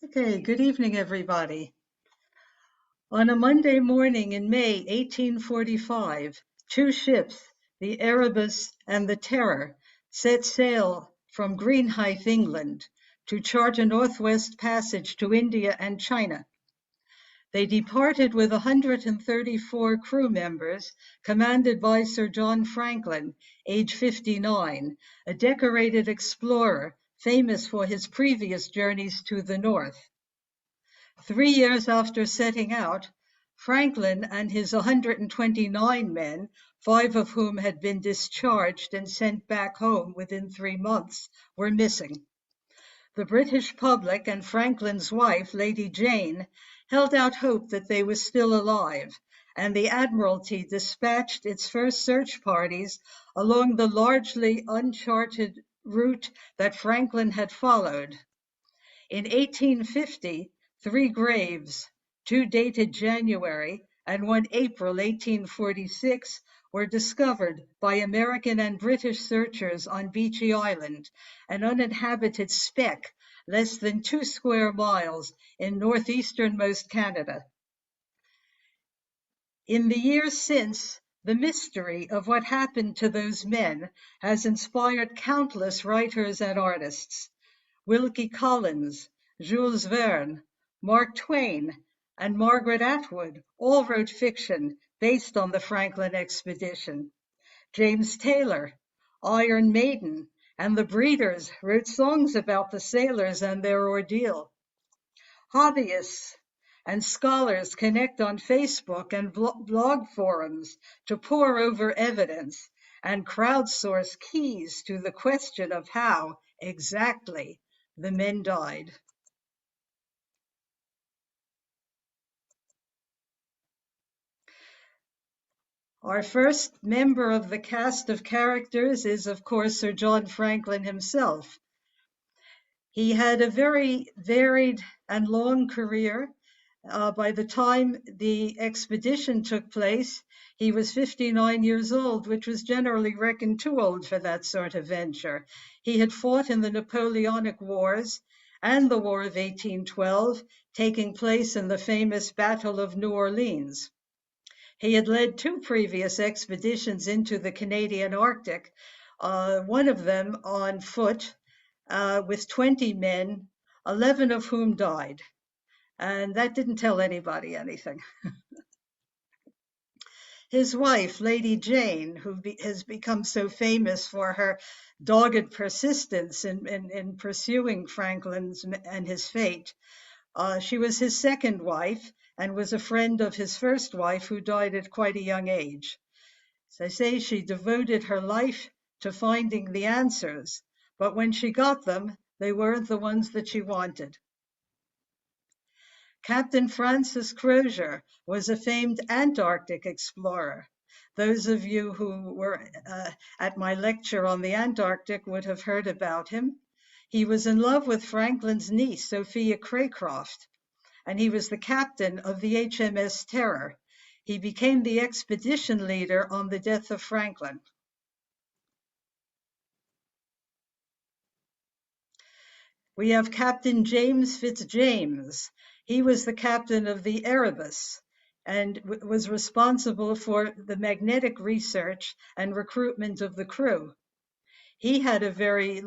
Okay, good evening, everybody. On a Monday morning in May 1845, two ships, the Erebus and the Terror, set sail from Greenhithe, England, to chart a northwest passage to India and China. They departed with 134 crew members, commanded by Sir John Franklin, age 59, a decorated explorer famous for his previous journeys to the north. 3 years after setting out, Franklin and his 129 men, five of whom had been discharged and sent back home within 3 months, were missing. The British public and Franklin's wife, Lady Jane, held out hope that they were still alive, and the Admiralty dispatched its first search parties along the largely uncharted route that Franklin had followed. In 1850, three graves, two dated January and one April 1846, were discovered by American and British searchers on Beechy Island, an uninhabited speck less than 2 square miles in northeasternmost Canada. In the years since, the mystery of what happened to those men has inspired countless writers and artists. Wilkie Collins, Jules Verne, Mark Twain, and Margaret Atwood all wrote fiction based on the Franklin expedition. James Taylor, Iron Maiden, and the Breeders wrote songs about the sailors and their ordeal. Hobbyists and scholars connect on Facebook and blog forums to pore over evidence and crowdsource keys to the question of how exactly the men died. Our first member of the cast of characters is, of course, Sir John Franklin himself. He had a very varied and long career. By the time the expedition took place, he was 59 years old, which was generally reckoned too old for that sort of venture. He had fought in the Napoleonic Wars and the War of 1812, taking place in the famous Battle of New Orleans. He had led two previous expeditions into the Canadian Arctic, one of them on foot, with 20 men, 11 of whom died. And that didn't tell anybody anything. His wife, Lady Jane, who has become so famous for her dogged persistence in pursuing Franklin's and his fate, she was his second wife and was a friend of his first wife, who died at quite a young age. As I say, she devoted her life to finding the answers, but when she got them, they weren't the ones that she wanted. Captain Francis Crozier was a famed Antarctic explorer. Those of you who were at my lecture on the Antarctic would have heard about him. He was in love with Franklin's niece, Sophia Craycroft, and he was the captain of the HMS Terror. He became the expedition leader on the death of Franklin. We have Captain James Fitzjames. He was the captain of the Erebus and was responsible for the magnetic research and recruitment of the crew. He had a very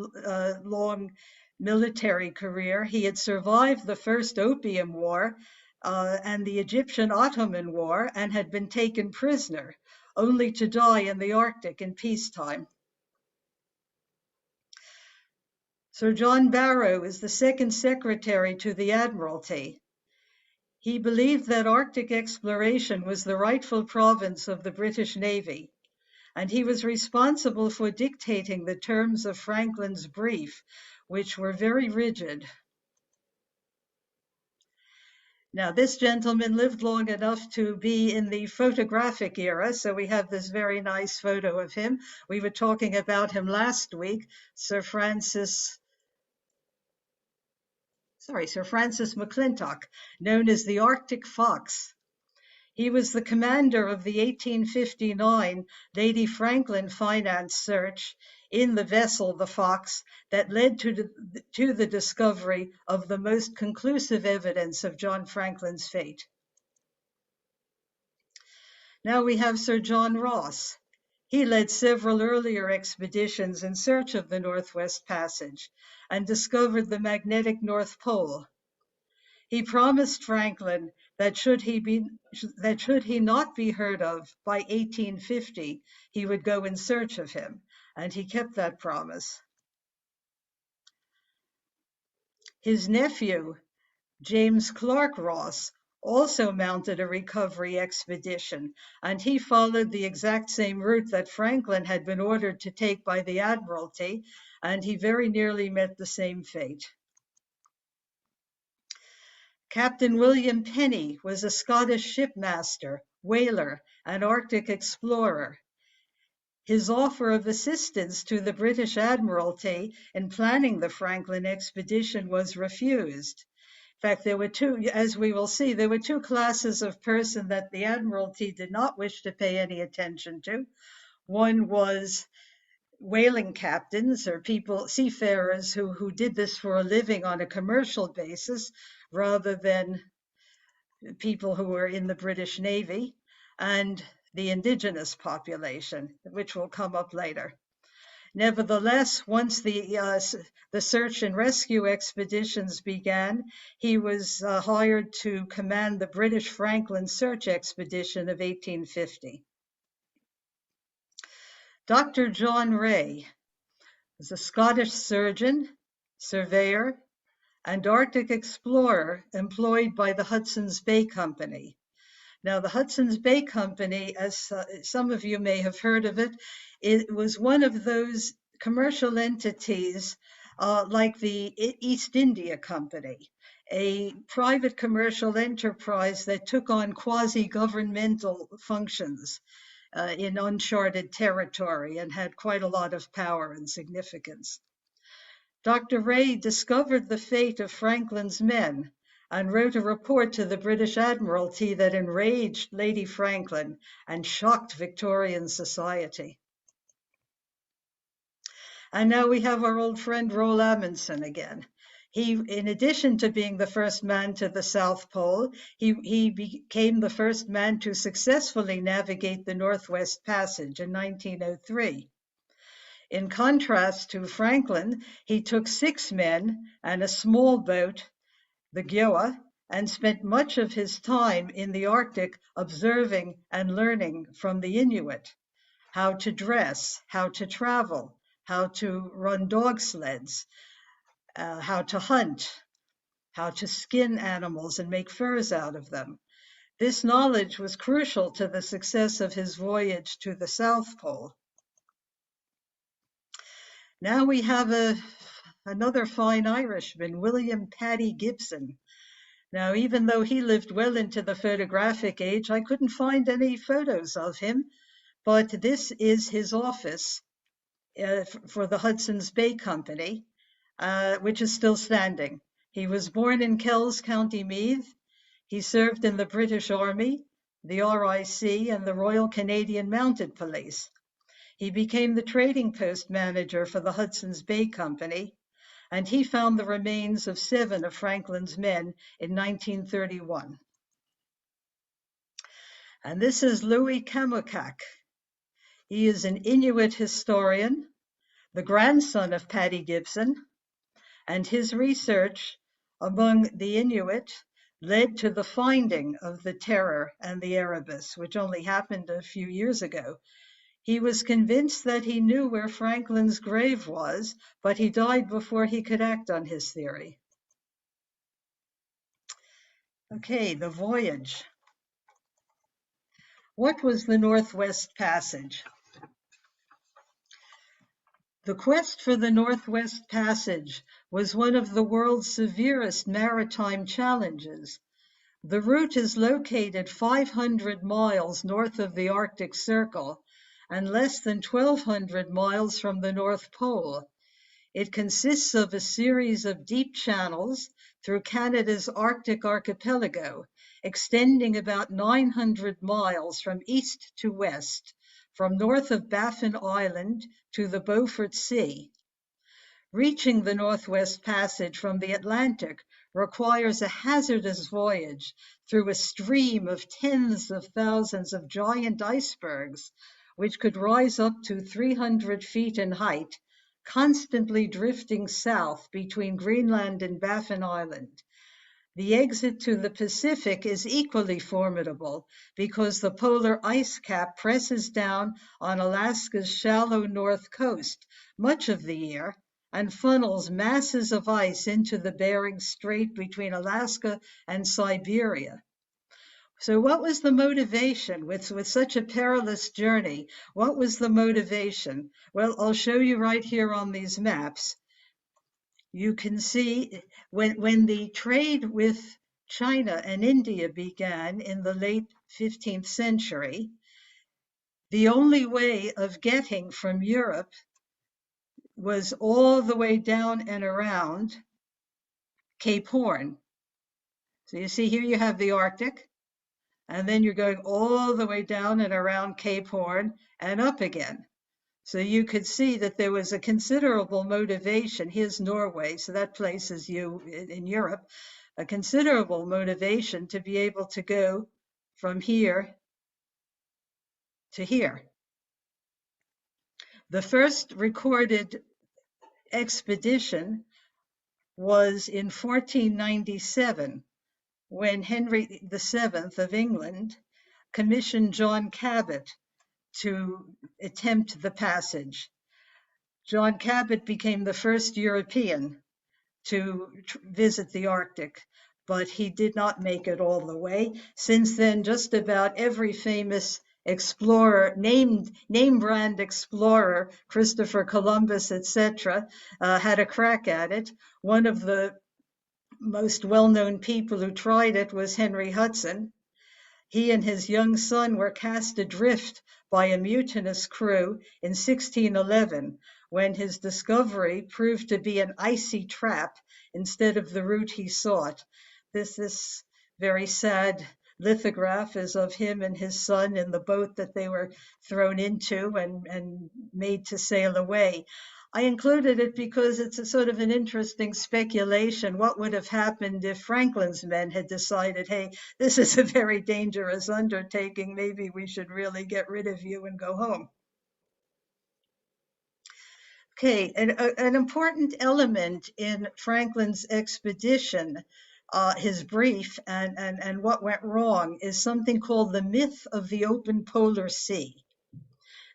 long military career. He had survived the First Opium War and the Egyptian-Ottoman War, and had been taken prisoner, only to die in the Arctic in peacetime. Sir John Barrow is the second secretary to the Admiralty. He believed that Arctic exploration was the rightful province of the British Navy, and he was responsible for dictating the terms of Franklin's brief, which were very rigid. Now, this gentleman lived long enough to be in the photographic era, so we have this very nice photo of him. We were talking about him last week, Sir Francis McClintock, known as the Arctic Fox. He was the commander of the 1859 Lady Franklin finance search in the vessel, the Fox, that led to the discovery of the most conclusive evidence of John Franklin's fate. Now we have Sir John Ross. He led several earlier expeditions in search of the Northwest Passage and discovered the magnetic North Pole. He promised Franklin that should he not be heard of by 1850, he would go in search of him, and he kept that promise. His nephew, James Clark Ross, also mounted a recovery expedition, and he followed the exact same route that Franklin had been ordered to take by the Admiralty, and he very nearly met the same fate. Captain William Penny was a Scottish shipmaster, whaler, and Arctic explorer. His offer of assistance to the British Admiralty in planning the Franklin expedition was refused. In fact, there were two, as we will see, there were two classes of person that the Admiralty did not wish to pay any attention to. One was whaling captains, or people, seafarers who did this for a living on a commercial basis rather than people who were in the British Navy, and the indigenous population, which will come up later. Nevertheless, once the search and rescue expeditions began, he was hired to command the British Franklin search expedition of 1850. Dr. John Rae was a Scottish surgeon, surveyor, and Arctic explorer employed by the Hudson's Bay Company. Now, the Hudson's Bay Company, as some of you may have heard of it, it was one of those commercial entities like the East India Company, a private commercial enterprise that took on quasi-governmental functions in uncharted territory and had quite a lot of power and significance. Dr. Rae discovered the fate of Franklin's men and wrote a report to the British Admiralty that enraged Lady Franklin and shocked Victorian society. And now we have our old friend Roald Amundsen again. He, in addition to being the first man to the South Pole, he became the first man to successfully navigate the Northwest Passage in 1903. In contrast to Franklin, he took 6 men and a small boat, the Gjoa, and spent much of his time in the Arctic observing and learning from the Inuit how to dress, how to travel, how to run dog sleds, how to hunt, how to skin animals and make furs out of them. This knowledge was crucial to the success of his voyage to the South Pole. Now we have another fine Irishman, William Paddy Gibson. Now, even though he lived well into the photographic age, I couldn't find any photos of him, but this is his office for the Hudson's Bay Company, which is still standing. He was born in Kells, County Meath. He served in the British Army, the RIC, and the Royal Canadian Mounted Police. He became the trading post manager for the Hudson's Bay Company, and he found the remains of 7 of Franklin's men in 1931. And this is Louis Kamukak. He is an Inuit historian, the grandson of Paddy Gibson, and his research among the Inuit led to the finding of the Terror and the Erebus, which only happened a few years ago. He was convinced that he knew where Franklin's grave was, but he died before he could act on his theory. Okay, the voyage. What was the Northwest Passage? The quest for the Northwest Passage was one of the world's severest maritime challenges. The route is located 500 miles north of the Arctic Circle and less than 1,200 miles from the North Pole. It consists of a series of deep channels through Canada's Arctic archipelago, extending about 900 miles from east to west, from north of Baffin Island to the Beaufort Sea. Reaching the Northwest Passage from the Atlantic requires a hazardous voyage through a stream of tens of thousands of giant icebergs, which could rise up to 300 feet in height, constantly drifting south between Greenland and Baffin Island. The exit to the Pacific is equally formidable because the polar ice cap presses down on Alaska's shallow north coast much of the year and funnels masses of ice into the Bering Strait between Alaska and Siberia. So what was the motivation with such a perilous journey? What was the motivation? Well, I'll show you right here on these maps. You can see when the trade with China and India began in the late 15th century, the only way of getting from Europe was all the way down and around Cape Horn. So you see here you have the Arctic, and then you're going all the way down and around Cape Horn and up again. So you could see that there was a considerable motivation. Here's Norway, so that places you in Europe, a considerable motivation to be able to go from here to here. The first recorded expedition was in 1497, when Henry VII of England commissioned John Cabot to attempt the passage. John Cabot became the first European to visit the Arctic, but he did not make it all the way. Since then, just about every famous explorer, name brand explorer, Christopher Columbus, etc., had a crack at it. One of the most well-known people who tried it was Henry Hudson. He and his young son were cast adrift by a mutinous crew in 1611, when his discovery proved to be an icy trap instead of the route he sought. This very sad lithograph is of him and his son in the boat that they were thrown into and made to sail away. I included it because it's a sort of an interesting speculation. What would have happened if Franklin's men had decided, hey, this is a very dangerous undertaking, maybe we should really get rid of you and go home? Okay, an important element in Franklin's expedition, his brief and what went wrong, is something called the myth of the open polar sea.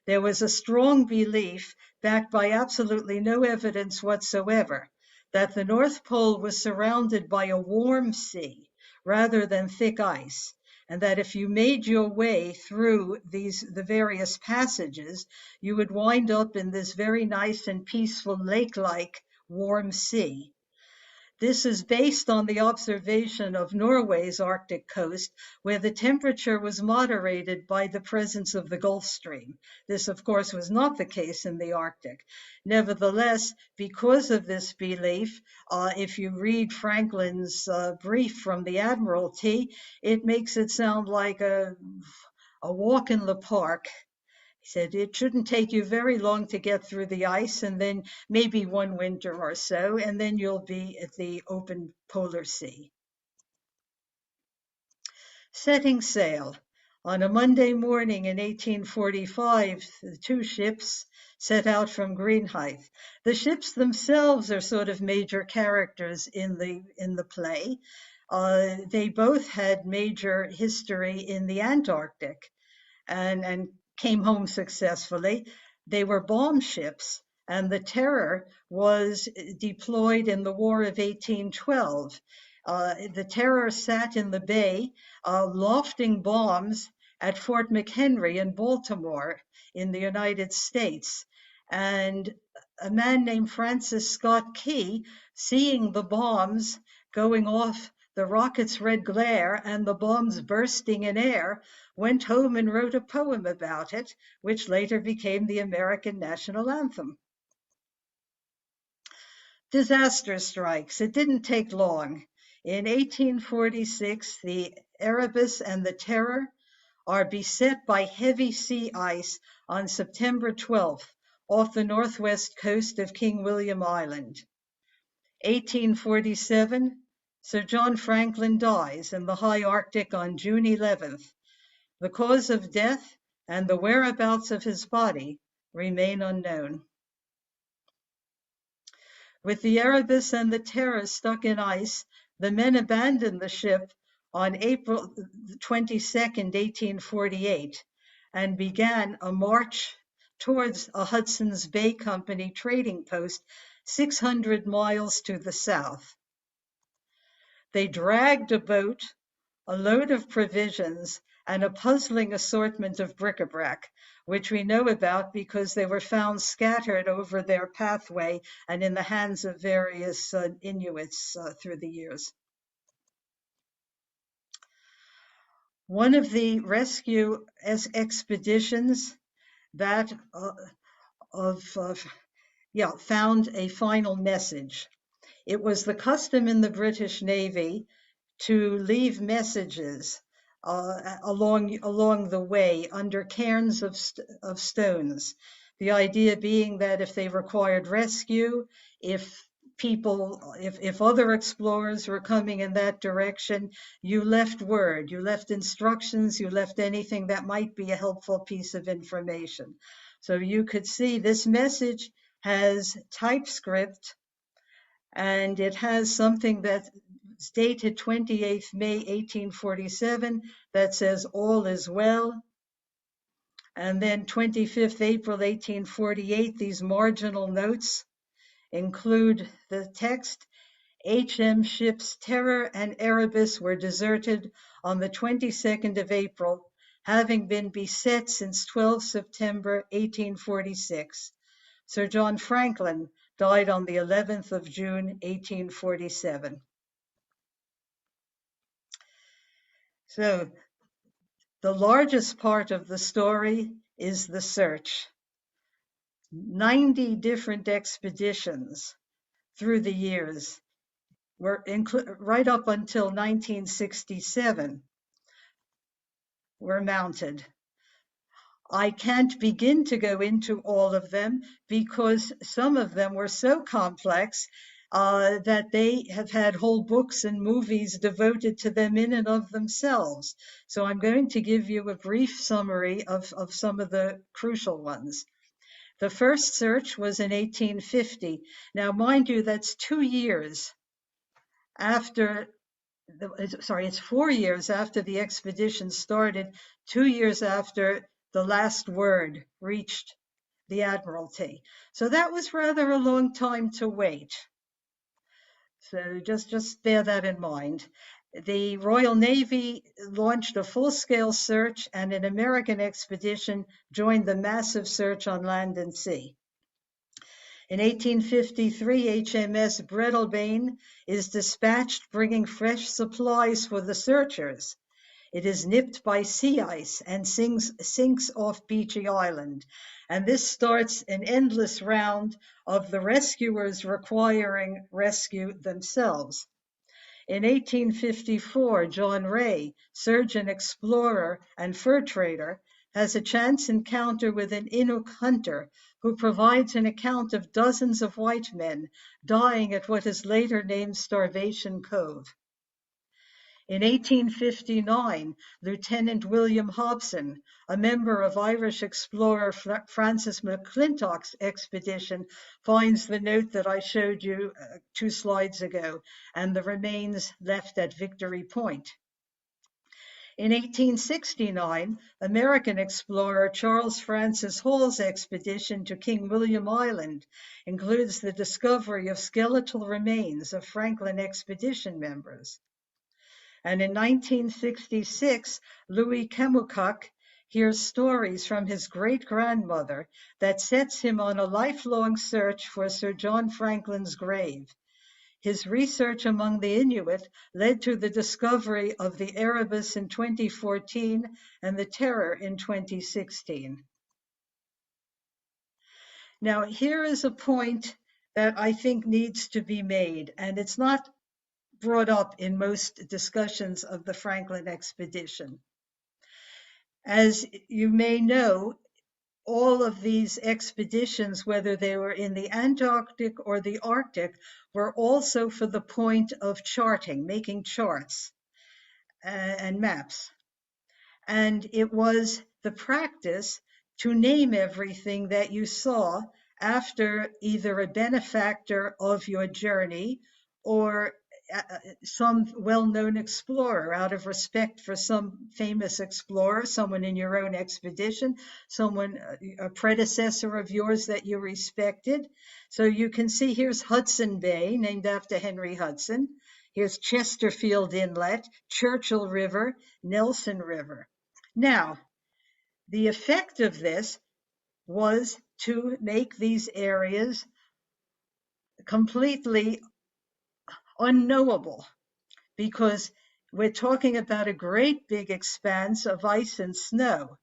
There was a strong belief, backed by absolutely no evidence whatsoever, that the North Pole was surrounded by a warm sea rather than thick ice, and that if you made your way through the various passages, you would wind up in this very nice and peaceful lake-like warm sea. This is based on the observation of Norway's Arctic coast, where the temperature was moderated by the presence of the Gulf Stream. This, of course, was not the case in the Arctic. Nevertheless, because of this belief, if you read Franklin's brief from the Admiralty, it makes it sound like a walk in the park. He said it shouldn't take you very long to get through the ice, and then maybe one winter or so, and then you'll be at the open polar sea. Setting sail. On a Monday morning in 1845, the two ships set out from Greenhithe. The ships themselves are sort of major characters in the play. They both had major history in the Antarctic and came home successfully. They were bomb ships, and the Terror was deployed in the War of 1812. The Terror sat in the bay, lofting bombs at Fort McHenry in Baltimore in the United States. And a man named Francis Scott Key, seeing the bombs going off, the rocket's red glare and the bombs bursting in air, went home and wrote a poem about it, which later became the American national anthem. Disaster strikes. It didn't take long. In 1846, the Erebus and the Terror are beset by heavy sea ice on September 12th off the northwest coast of King William Island. 1847, Sir John Franklin dies in the high Arctic on June 11th. The cause of death and the whereabouts of his body remain unknown. With the Erebus and the Terror stuck in ice, the men abandoned the ship on April 22nd, 1848, and began a march towards a Hudson's Bay Company trading post 600 miles to the south. They dragged a boat, a load of provisions, and a puzzling assortment of bric-a-brac, which we know about because they were found scattered over their pathway and in the hands of various Inuits through the years. One of the rescue expeditions that found a final message. It was the custom in the British Navy to leave messages along the way under cairns of stones. The idea being that if they required rescue, if other explorers were coming in that direction, you left word, you left instructions, you left anything that might be a helpful piece of information. So you could see this message has typescript, and it has something that's dated 28th May 1847 that says all is well. And then 25th April 1848, these marginal notes include the text: HM ships Terror and Erebus were deserted on the 22nd of April, having been beset since 12 September 1846. Sir John Franklin died on the 11th of June, 1847. So the largest part of the story is the search. 90 different expeditions through the years were right up until 1967 were mounted. I can't begin to go into all of them because some of them were so complex that they have had whole books and movies devoted to them in and of themselves. So I'm going to give you a brief summary of some of the crucial ones. The first search was in 1850. Now, mind you, that's 2 years after it's 4 years after the expedition started, 2 years after the last word reached the Admiralty. So that was rather a long time to wait. So just bear that in mind. The Royal Navy launched a full-scale search, and an American expedition joined the massive search on land and sea. In 1853, HMS Breadalbane is dispatched bringing fresh supplies for the searchers. It is nipped by sea ice and sinks off Beechy Island. And this starts an endless round of the rescuers requiring rescue themselves. In 1854, John Ray, surgeon, explorer, and fur trader, has a chance encounter with an Inuk hunter who provides an account of dozens of white men dying at what is later named Starvation Cove. In 1859, Lieutenant William Hobson, a member of Irish explorer Francis McClintock's expedition, finds the note that I showed you 2 slides ago, and the remains left at Victory Point. In 1869, American explorer Charles Francis Hall's expedition to King William Island includes the discovery of skeletal remains of Franklin expedition members. And in 1966, Louis Kemukac hears stories from his great-grandmother that sets him on a lifelong search for Sir John Franklin's grave. His research among the Inuit led to the discovery of the Erebus in 2014 and the Terror in 2016. Now, here is a point that I think needs to be made, and it's not brought up in most discussions of the Franklin expedition. As you may know, all of these expeditions, whether they were in the Antarctic or the Arctic, were also for the point of charting, making charts and maps. And it was the practice to name everything that you saw after either a benefactor of your journey or some well-known explorer, out of respect for some famous explorer, someone in your own expedition, someone, a predecessor of yours that you respected. So you can see here's Hudson Bay, named after Henry Hudson. Here's Chesterfield Inlet, Churchill River, Nelson River. Now, the effect of this was to make these areas completely unknowable, because we're talking about a great big expanse of ice and snow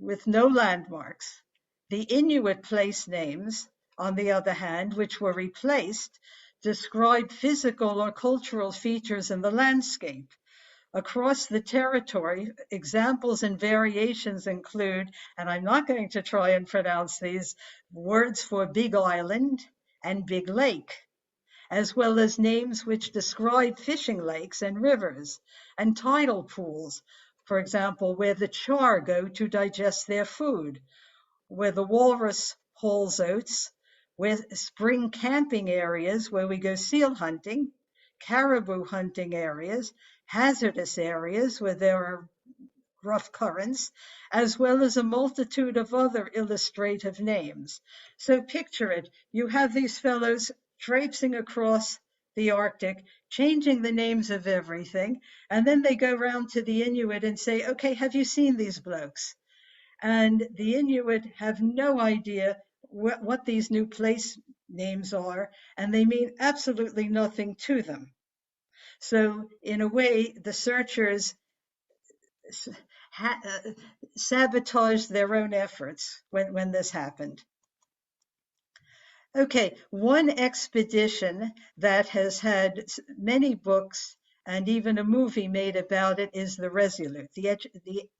with no landmarks. The Inuit place names, on the other hand, which were replaced, describe physical or cultural features in the landscape. Across the territory, examples and variations include, and I'm not going to try and pronounce these, words for Big Island and Big Lake, as well as names which describe fishing lakes and rivers and tidal pools, for example, where the char go to digest their food, where the walrus hauls oats, where spring camping areas where we go seal hunting, caribou hunting areas, hazardous areas where there are rough currents, as well as a multitude of other illustrative names. So picture it, you have these fellows traipsing across the Arctic, changing the names of everything, and then they go round to the Inuit and say, okay, have you seen these blokes? And the Inuit have no idea what these new place names are, and they mean absolutely nothing to them. So in a way, the searchers sabotaged their own efforts when this happened. Okay, one expedition that has had many books and even a movie made about it is the Resolute, the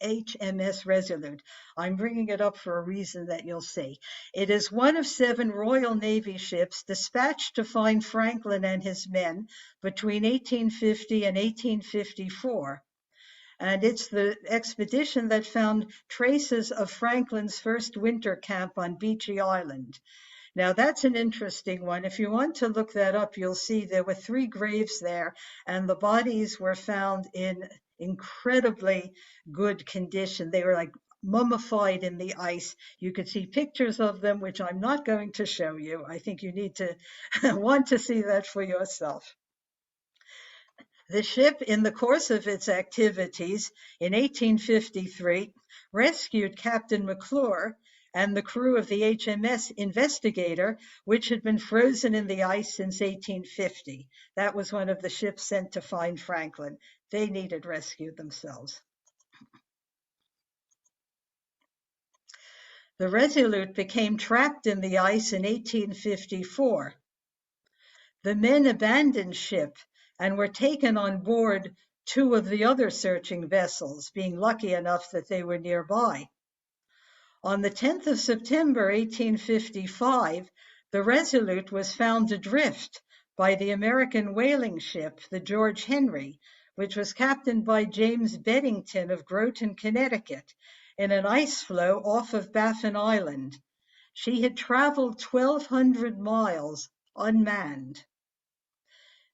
HMS Resolute. I'm bringing it up for a reason that you'll see. It is one of 7 Royal Navy ships dispatched to find Franklin and his men between 1850 and 1854. And it's the expedition that found traces of Franklin's first winter camp on Beechy Island. Now, that's an interesting one. If you want to look that up, you'll see there were 3 graves there, and the bodies were found in incredibly good condition. They were like mummified in the ice. You could see pictures of them, which I'm not going to show you. I think you need to want to see that for yourself. The ship, in the course of its activities in 1853, rescued Captain McClure and the crew of the HMS Investigator, which had been frozen in the ice since 1850. That was one of the ships sent to find Franklin. They needed rescue themselves. The Resolute became trapped in the ice in 1854. The men abandoned ship and were taken on board 2 of the other searching vessels, being lucky enough that they were nearby. On the 10th of September, 1855, the Resolute was found adrift by the American whaling ship, the George Henry, which was captained by James Beddington of Groton, Connecticut, in an ice floe off of Baffin Island. She had traveled 1,200 miles unmanned.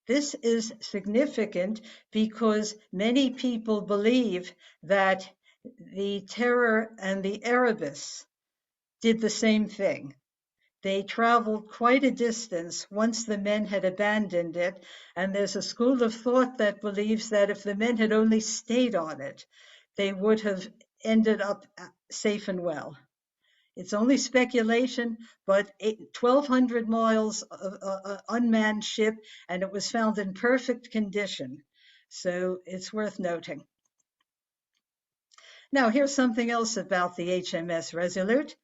This is significant because many people believe that the Terror and the Erebus did the same thing. They traveled quite a distance once the men had abandoned it, and there's a school of thought that believes that if the men had only stayed on it, they would have ended up safe and well. It's only speculation, but 1,200 miles of unmanned ship, and it was found in perfect condition. So it's worth noting. Now, here's something else about the HMS Resolute.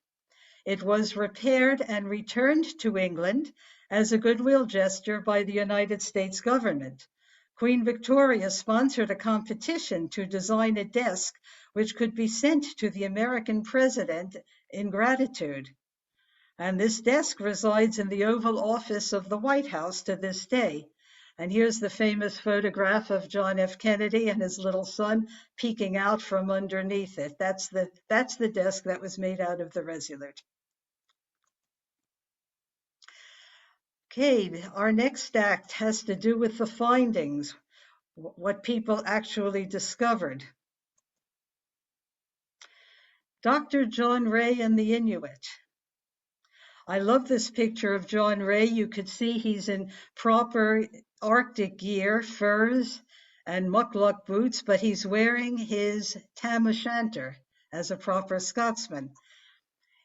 It was repaired and returned to England as a goodwill gesture by the United States government. Queen Victoria sponsored a competition to design a desk which could be sent to the American president in gratitude. And this desk resides in the Oval Office of the White House to this day. And here's the famous photograph of John F. Kennedy and his little son peeking out from underneath it. That's the desk that was made out of the Resolute. Okay, our next act has to do with the findings, what people actually discovered. Dr. John Ray and the Inuit. I love this picture of John Ray. You could see he's in proper Arctic gear, furs and muckluck boots, but he's wearing his tam o' shanter as a proper Scotsman.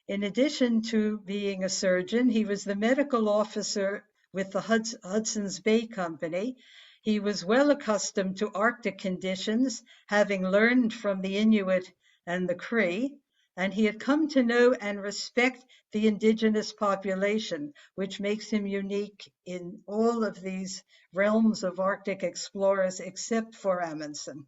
In addition to being a surgeon, he was the medical officer with the Hudson's Bay Company. He was well accustomed to Arctic conditions, having learned from the Inuit and the Cree, and he had come to know and respect the indigenous population, which makes him unique in all of these realms of Arctic explorers except for Amundsen.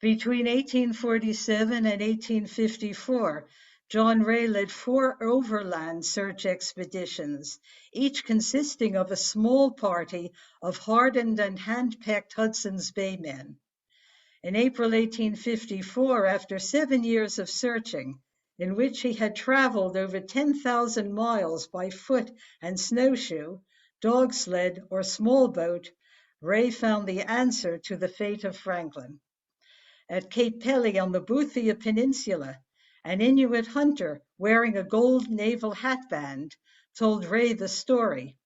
Between 1847 and 1854, John Ray led 4 overland search expeditions, each consisting of a small party of hardened and hand-picked Hudson's Bay men. In April 1854, after 7 years of searching, in which he had traveled over 10,000 miles by foot and snowshoe, dog sled, or small boat, Ray found the answer to the fate of Franklin. At Cape Pelly on the Boothia Peninsula, an Inuit hunter wearing a gold naval hatband told Ray the story.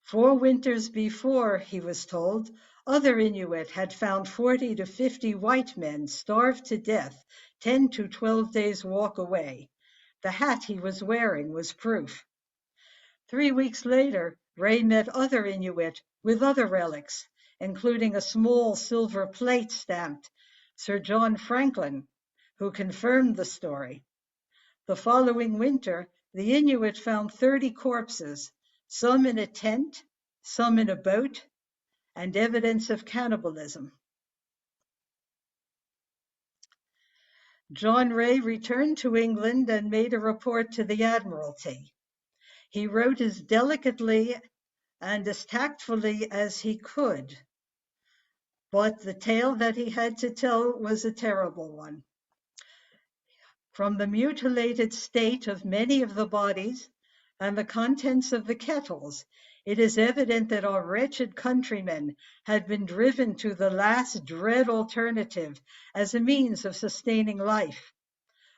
4 winters before, he was told, other Inuit had found 40 to 50 white men starved to death 10 to 12 days' walk away. The hat he was wearing was proof. 3 weeks later, Ray met other Inuit with other relics, including a small silver plate stamped Sir John Franklin, who confirmed the story. The following winter, the Inuit found 30 corpses, some in a tent, some in a boat, and evidence of cannibalism. John Ray returned to England and made a report to the Admiralty. He wrote as delicately and as tactfully as he could, but the tale that he had to tell was a terrible one. From the mutilated state of many of the bodies and the contents of the kettles, it is evident that our wretched countrymen had been driven to the last dread alternative as a means of sustaining life.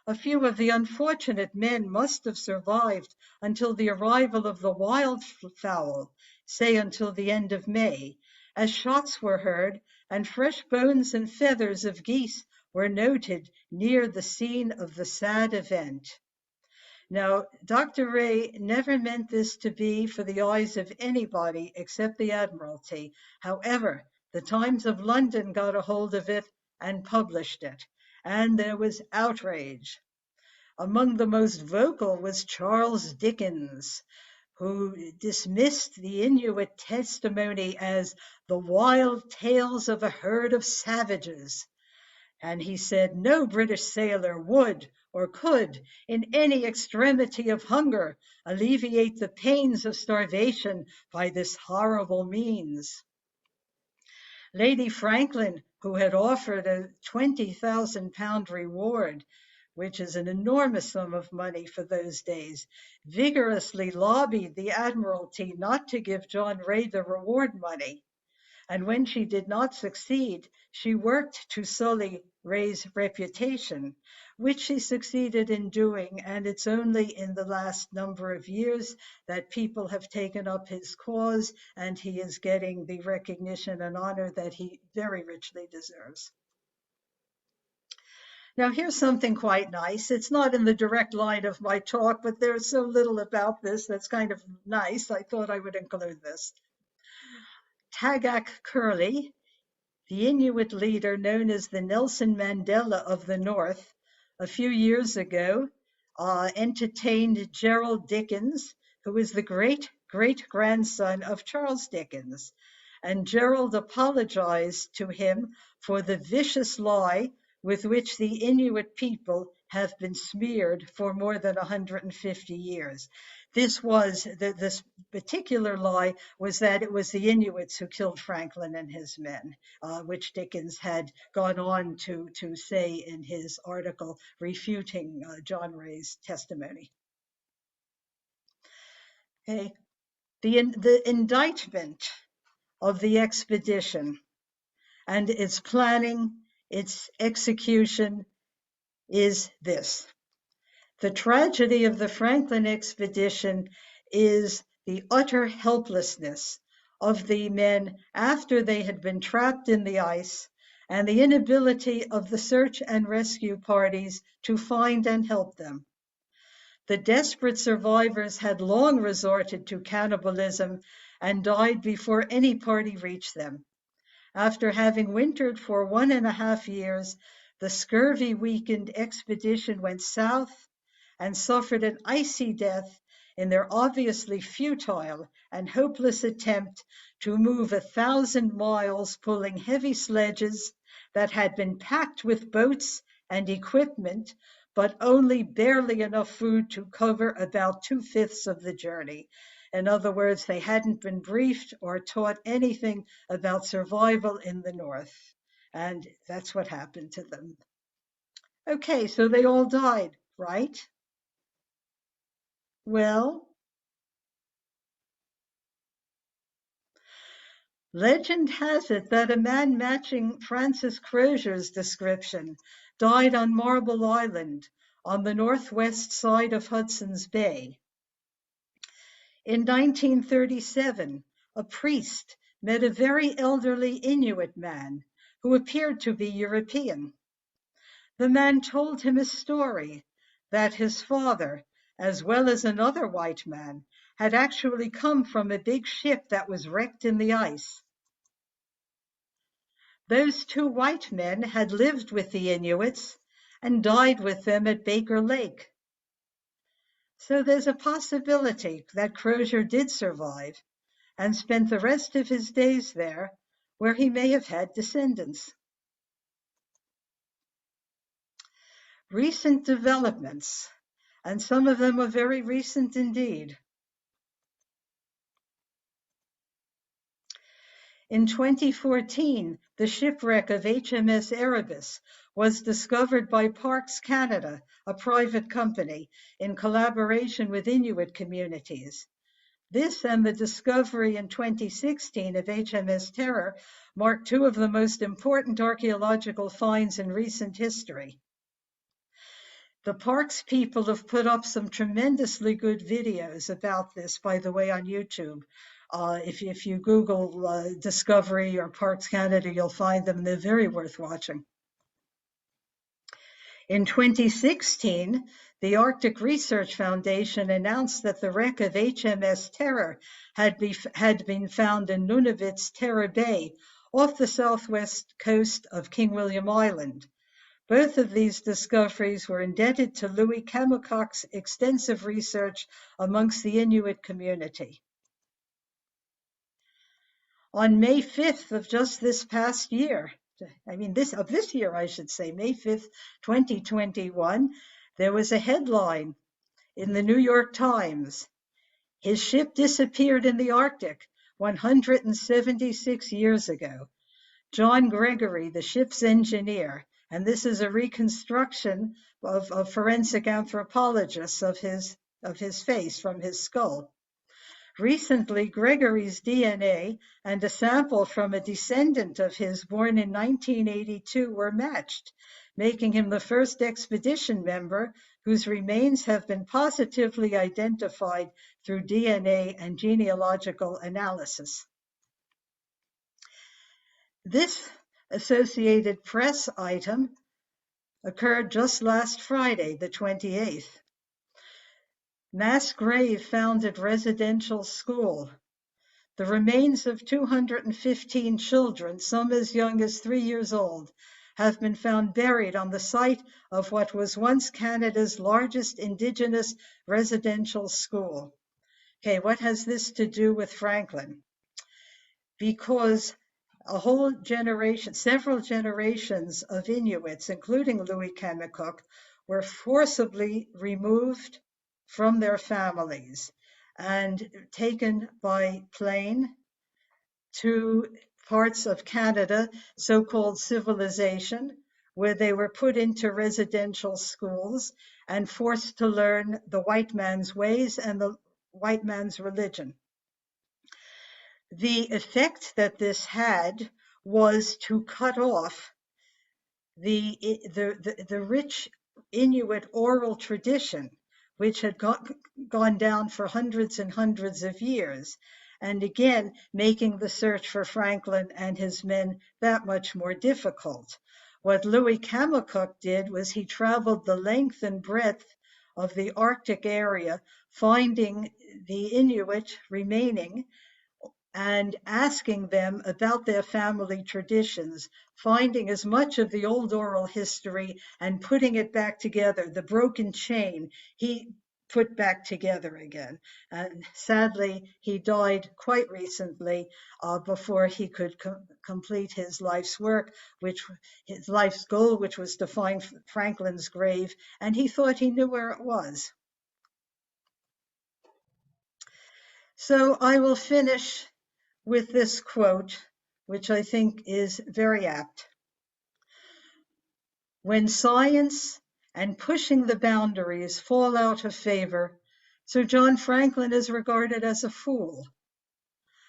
A few of the unfortunate men must have survived until the arrival of the wildfowl, say until the end of May, as shots were heard and fresh bones and feathers of geese were noted near the scene of the sad event. Now, Dr. Ray never meant this to be for the eyes of anybody except the Admiralty. However, the Times of London got a hold of it and published it, and there was outrage. Among the most vocal was Charles Dickens, who dismissed the Inuit testimony as the wild tales of a herd of savages. And he said no British sailor would or could, in any extremity of hunger, alleviate the pains of starvation by this horrible means. Lady Franklin, who had offered a £20,000 reward, which is an enormous sum of money for those days, vigorously lobbied the Admiralty not to give John Ray the reward money. And when she did not succeed, she worked to sully Ray's reputation, which she succeeded in doing, and it's only in the last number of years that people have taken up his cause, and he is getting the recognition and honor that he very richly deserves. Now, here's something quite nice. It's not in the direct line of my talk, but there's so little about this that's kind of nice. I thought I would include this. Tagak Curley, the Inuit leader known as the Nelson Mandela of the North, a few years ago entertained Gerald Dickens, who is the great-great-grandson of Charles Dickens. and Gerald apologized to him for the vicious lie with which the Inuit people have been smeared for more than 150 years. This particular lie was that it was the Inuits who killed Franklin and his men, which Dickens had gone on to say in his article refuting John Ray's testimony. Okay. The indictment of the expedition and its planning, its execution is this. The tragedy of the Franklin expedition is the utter helplessness of the men after they had been trapped in the ice, and the inability of the search and rescue parties to find and help them. The desperate survivors had long resorted to cannibalism and died before any party reached them. After having wintered for 1.5 years, the scurvy-weakened expedition went south and suffered an icy death in their obviously futile and hopeless attempt to move 1,000 miles pulling heavy sledges that had been packed with boats and equipment, but only barely enough food to cover about 2/5 of the journey. In other words, they hadn't been briefed or taught anything about survival in the North. And that's what happened to them. Okay, so they all died, right? Well, legend has it that a man matching Francis Crozier's description died on Marble Island on the northwest side of Hudson's Bay. In 1937, a priest met a very elderly Inuit man who appeared to be European. The man told him a story that his father, as well as another white man, had actually come from a big ship that was wrecked in the ice. Those 2 white men had lived with the Inuits and died with them at Baker Lake. So there's a possibility that Crozier did survive and spent the rest of his days there, where he may have had descendants. Recent developments, and some of them are very recent indeed. In 2014, the shipwreck of HMS Erebus was discovered by Parks Canada, a private company, in collaboration with Inuit communities. This and the discovery in 2016 of HMS Terror mark 2 of the most important archaeological finds in recent history. The Parks people have put up some tremendously good videos about this, by the way, on YouTube. If you Google Discovery or Parks Canada, you'll find them. They're very worth watching. In 2016, the Arctic Research Foundation announced that the wreck of HMS Terror had been found in Nunavut's Terror Bay off the southwest coast of King William Island. Both of these discoveries were indebted to Louis Kamucock's extensive research amongst the Inuit community. On May 5th of just this past year, this year, I should say, May 5th, 2021, there was a headline in the New York Times. His ship disappeared in the Arctic 176 years ago. John Gregory, the ship's engineer, and this is a reconstruction of forensic anthropologists of his face from his skull. Recently, Gregory's DNA and a sample from a descendant of his born in 1982 were matched, making him the first expedition member whose remains have been positively identified through DNA and genealogical analysis. This Associated Press item occurred just last Friday, the 28th. Mass grave found at residential school. The remains of 215 children, some as young as 3 years old, have been found buried on the site of what was once Canada's largest Indigenous residential school. Okay, what has this to do with Franklin? because several generations of Inuits, including Louis Kemmikuk, were forcibly removed from their families and taken by plane to parts of Canada, so-called civilization, where they were put into residential schools and forced to learn the white man's ways and the white man's religion. The effect that this had was to cut off the rich Inuit oral tradition, which had gone down for hundreds and hundreds of years, and again making the search for Franklin and his men that much more difficult. What Louis Kemmikuk did was he traveled the length and breadth of the Arctic area, finding the Inuit remaining and asking them about their family traditions, finding as much of the old oral history and putting it back together, the broken chain he put back together again. And sadly, he died quite recently before he could complete his life's work, his life's goal, which was to find Franklin's grave, and he thought he knew where it was. So I will finish with this quote, which I think is very apt. When science and pushing the boundaries fall out of favor, Sir John Franklin is regarded as a fool.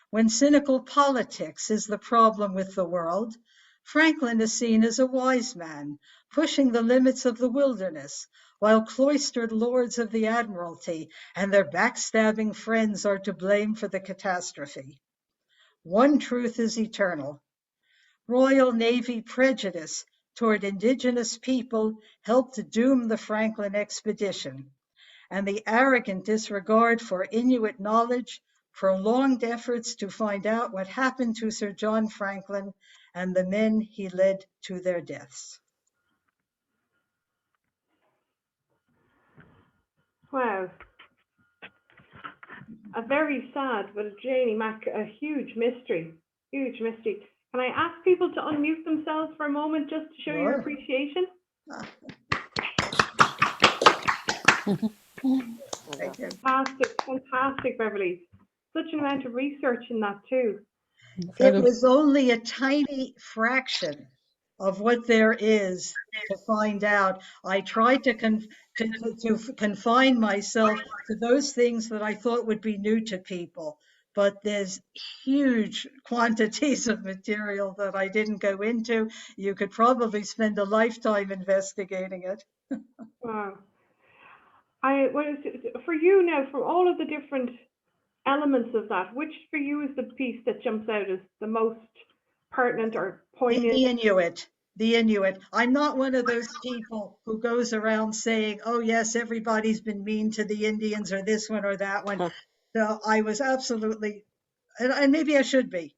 When cynical politics is the problem with the world, Franklin is seen as a wise man, pushing the limits of the wilderness, while cloistered lords of the Admiralty and their backstabbing friends are to blame for the catastrophe. One truth is eternal. Royal Navy prejudice toward indigenous people helped doom the Franklin expedition, and the arrogant disregard for Inuit knowledge prolonged efforts to find out what happened to Sir John Franklin and the men he led to their deaths. Wow. A very sad, but Janie Mac, a huge mystery. Huge mystery. Can I ask people to unmute themselves for a moment just to show your appreciation? Thank you. Fantastic, fantastic, Beverly. Such an amount of research in that too. It was only a tiny fraction of what there is to find out. I tried to confine myself to those things that I thought would be new to people, but there's huge quantities of material that I didn't go into. You could probably spend a lifetime investigating it. Wow. For you now, from all of the different elements of that, which for you is the piece that jumps out as the most pertinent or poignant? The Inuit. I'm not one of those people who goes around saying, oh, yes, everybody's been mean to the Indians or this one or that one. So I was absolutely, and maybe I should be,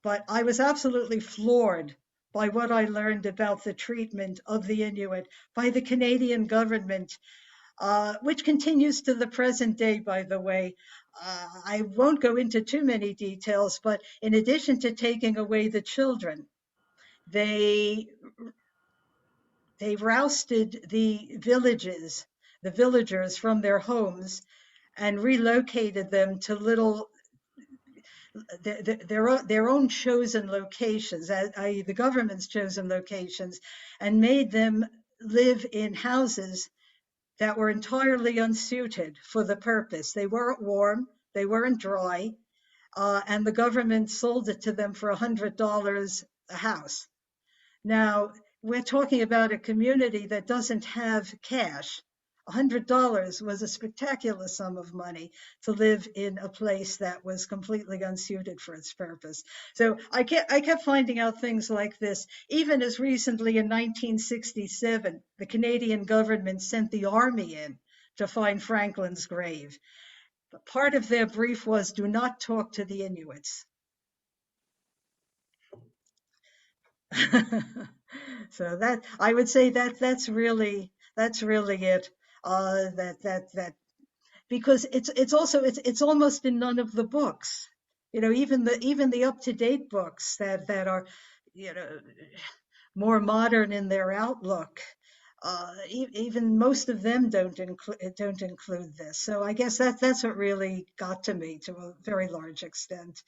but I was absolutely floored by what I learned about the treatment of the Inuit by the Canadian government, which continues to the present day, by the way. I won't go into too many details, but in addition to taking away the children, they rousted the villagers from their homes and relocated them to their own chosen locations, i.e. the government's chosen locations, and made them live in houses that were entirely unsuited for the purpose. They weren't warm, they weren't dry, and the government sold it to them for $100 a house. Now, we're talking about a community that doesn't have cash. $100 was a spectacular sum of money to live in a place that was completely unsuited for its purpose. So I kept finding out things like this. Even as recently in 1967, the Canadian government sent the army in to find Franklin's grave. But part of their brief was, do not talk to the Inuits. So that, I would say that that's really it. That because it's almost in none of the books. Even the up-to-date books that are, you know, more modern in their outlook, even most of them don't include this. So I guess that's what really got to me to a very large extent.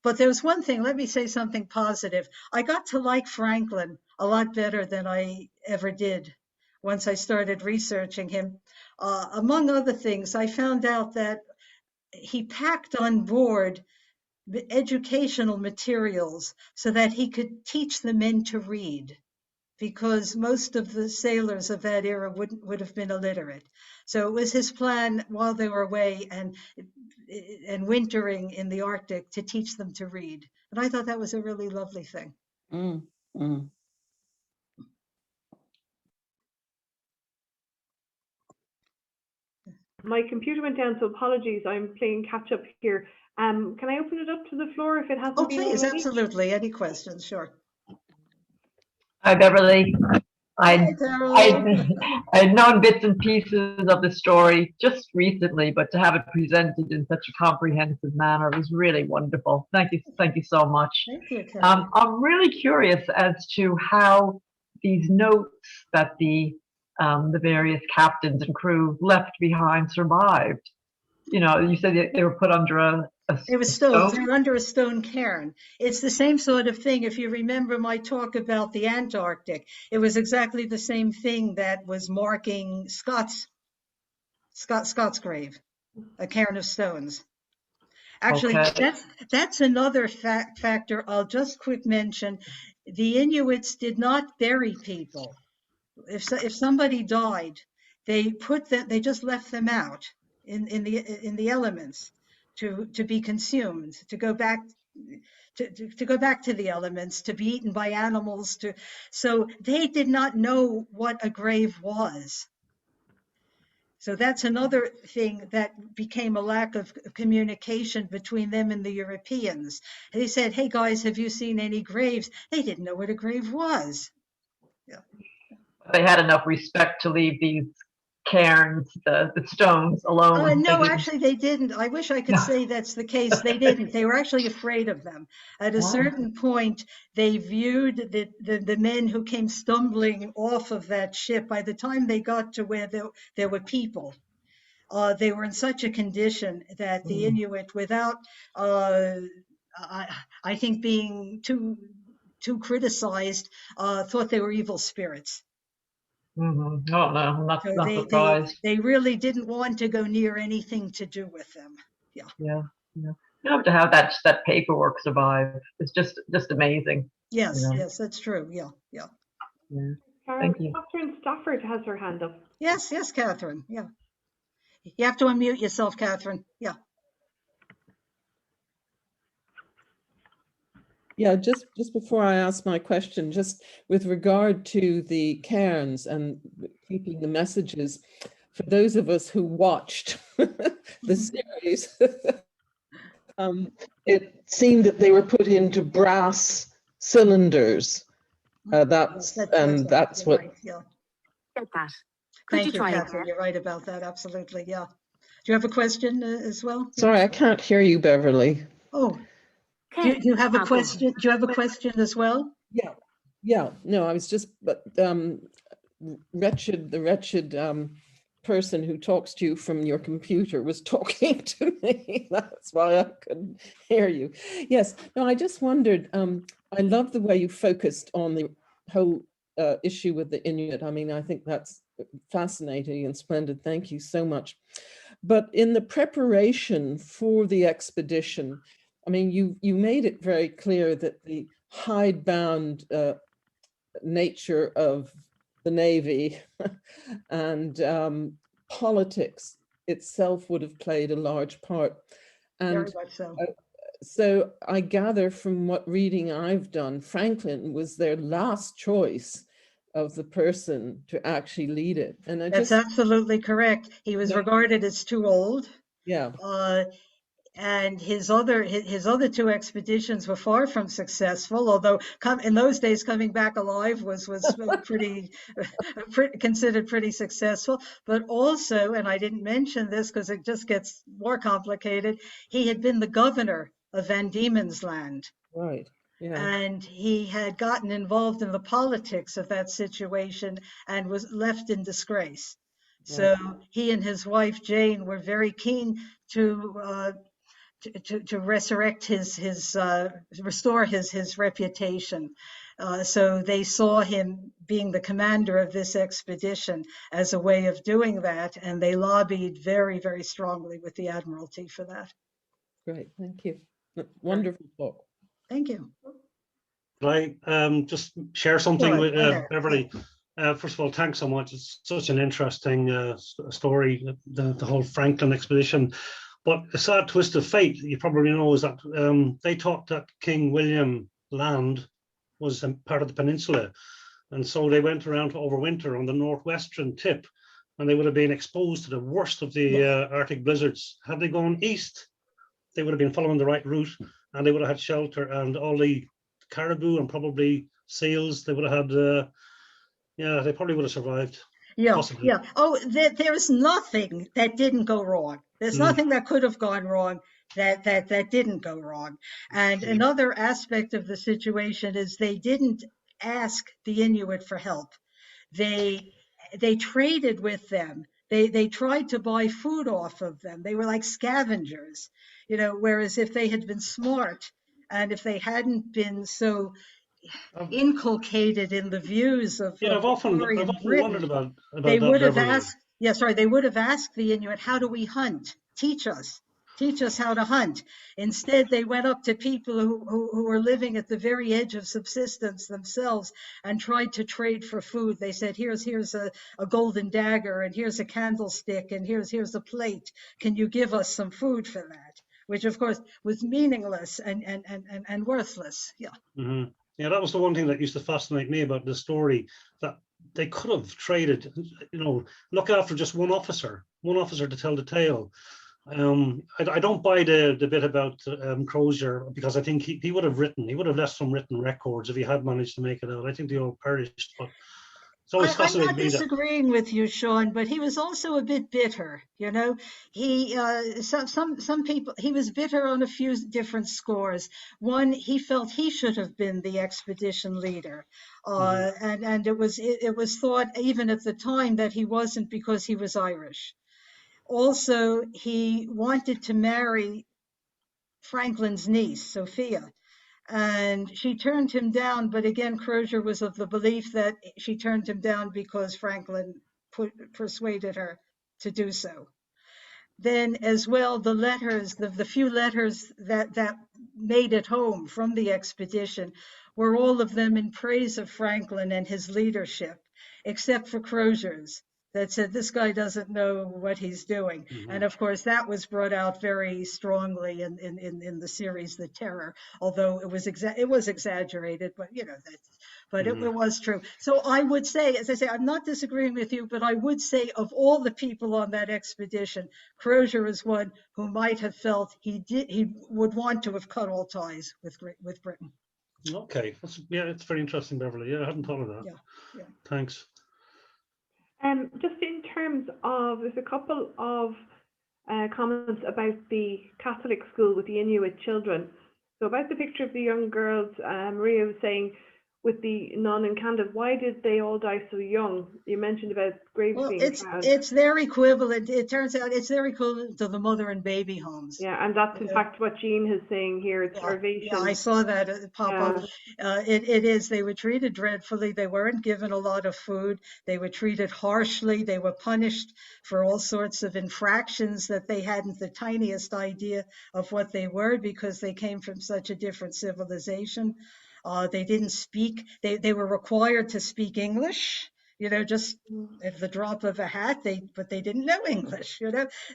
But there was one thing, let me say something positive. I got to like Franklin a lot better than I ever did once I started researching him. Among other things, I found out that he packed on board the educational materials so that he could teach the men to read, because most of the sailors of that era would have been illiterate. So it was his plan while they were away and wintering in the Arctic to teach them to read. And I thought that was a really lovely thing. Mm, mm. My computer went down, so apologies. I'm playing catch up here. Can I open it up to the floor if it hasn't Oh, been please, already? absolutely. Any questions? Sure. Hi, Beverly. Hi, I Carol. I'd known bits and pieces of the story just recently, but to have it presented in such a comprehensive manner was really wonderful. Thank you so much. Thank you, Carol. I'm really curious as to how these notes that the various captains and crew left behind survived. You said that they were put under a They were stones. They stone. were under a stone cairn. It's the same sort of thing. If you remember my talk about the Antarctic, it was exactly the same thing that was marking Scott's grave, a cairn of stones. Actually, Okay. that's another factor I'll just quick mention. The Inuits did not bury people. If somebody died, they just left them out in the elements to be consumed, to go back to the elements, to be eaten by animals. So they did not know what a grave was. So that's another thing that became a lack of communication between them and the Europeans. They said, "Hey guys, have you seen any graves?" They didn't know what a grave was. Yeah. They had enough respect to leave these cairns, the stones alone. They No, didn't. actually, they didn't. I wish I could No. say that's the case. They didn't. They were actually afraid of them. At a Wow. certain point, they viewed the men who came stumbling off of that ship. By the time they got to where there were people, they were in such a condition that the Mm, Inuit, without, I think, being too criticized, thought they were evil spirits. mhm. Oh no, I'm So not surprised. they really didn't want to go near anything to do with them. Yeah. Yeah, yeah. To have that paperwork survive is just amazing. You Yes, know. yes, that's true. Yeah, yeah. Yeah. Carol, Thank you. Catherine Stafford has her hand up. Yes, yes, Catherine. Yeah. You have to unmute yourself, Catherine. Yeah. Yeah, just before I ask my question, just with regard to the cairns and keeping the messages, for those of us who watched the series, it seemed that they were put into brass cylinders. That's what. Right. Yeah. Get that. Could Thank you you, try Catherine. again? You're right about that. Absolutely. Yeah. Do you have a question as well? Yeah. Sorry, I can't hear you, Beverly. Oh, do Okay. you have a I'll go. question? Do you have a question as well? Yeah. No, I was just, but the wretched person who talks to you from your computer was talking to me. That's why I couldn't hear you. Yes. No, I just wondered. I love the way you focused on the whole issue with the Inuit. I mean, I think that's fascinating and splendid. Thank you so much. But in the preparation for the expedition, I mean, you made it very clear that the hidebound nature of the Navy and politics itself would have played a large part. Very And much so. so I gather from what reading I've done, Franklin was their last choice of the person to actually lead it. And That's absolutely correct. He was regarded as too old. Yeah. And his other two expeditions were far from successful, although in those days coming back alive was pretty considered pretty successful. But also, and I didn't mention this because it just gets more complicated, he had been the governor of Van Diemen's Land. Right. Yeah. And he had gotten involved in the politics of that situation and was left in disgrace. So he and his wife Jane were very keen to resurrect restore his reputation. So they saw him being the commander of this expedition as a way of doing that, and they lobbied very, very strongly with the Admiralty for that. Great. Thank you. Wonderful talk. Thank you. Can I just share something with Sure. Beverly? First of all, thanks so much. It's such an interesting story, the whole Franklin expedition. But a sad twist of fate, you probably know, is that they thought that King William Land was part of the peninsula. And so they went around to overwinter on the northwestern tip, and they would have been exposed to the worst of the Arctic blizzards. Had they gone east, they would have been following the right route, and they would have had shelter, and all the caribou and probably seals, they would have had, they probably would have survived. Yeah, Possibly. yeah. Oh, there's nothing that didn't go wrong. There's nothing that could have gone wrong that didn't go wrong. And another aspect of the situation is they didn't ask the Inuit for help. They traded with them. They tried to buy food off of them. They were like scavengers, whereas if they had been smart and if they hadn't been so inculcated in the views of I've often Britain, wondered about they that, would have Beverly. asked, they would have asked the Inuit, how do we hunt? Teach us how to hunt. Instead, they went up to people who were living at the very edge of subsistence themselves and tried to trade for food. They said, here's a golden dagger, and here's a candlestick, and here's a plate. Can you give us some food for that? Which, of course, was meaningless and worthless. Yeah. Mm-hmm. Yeah, that was the one thing that used to fascinate me about the story, that they could have traded, look after just one officer to tell the tale. I don't buy the bit about Crozier, because I think he would have left some written records if he had managed to make it out. I think they all perished, but it's always I'm fascinating not me that. disagreeing with you, Sean, but he was also a bit bitter. He some people, he was bitter on a few different scores. One, he felt he should have been the expedition leader, and it was thought even at the time that he wasn't, because he was Irish. Also, he wanted to marry Franklin's niece, Sophia, and she turned him down. But again, Crozier was of the belief that she turned him down because Franklin persuaded her to do so. Then as well, the letters, the few letters that made it home from the expedition were all of them in praise of Franklin and his leadership, except for Crozier's, that said, this guy doesn't know what he's doing. And of course, that was brought out very strongly in the series The Terror, although it was exaggerated, but it was true. So I would say, as I say, I'm not disagreeing with you, but I would say of all the people on that expedition, Crozier is one who might have felt he would want to have cut all ties with Britain. Okay, it's very interesting, Beverly. I hadn't thought of that. Yeah. Thanks. Just in terms of, there's a couple of comments about the Catholic school with the Inuit children. So about the picture of the young girls, Maria was saying, with the nun and Candid, why did they all die so young? You mentioned about graves being found. It's their equivalent. It turns out it's their equivalent to the mother and baby homes. Yeah, and that's in fact what Jean is saying here. It's starvation. Yeah, I saw that pop up. It is. They were treated dreadfully. They weren't given a lot of food. They were treated harshly. They were punished for all sorts of infractions that they hadn't the tiniest idea of what they were, because they came from such a different civilization. They didn't speak. They were required to speak English, just at the drop of a hat. But they didn't know English.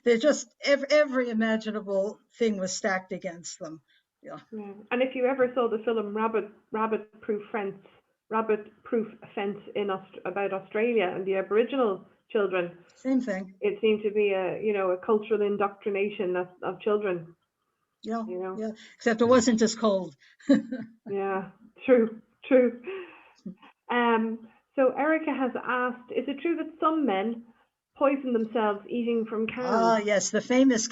They're just every imaginable thing was stacked against them. Yeah. And if you ever saw the film Rabbit Proof Fence about Australia and the Aboriginal children, same thing. It seemed to be a cultural indoctrination of children. Yeah, except it wasn't as cold. Yeah, true. So Erica has asked, is it true that some men poison themselves eating from Ah, cans. yes, the famous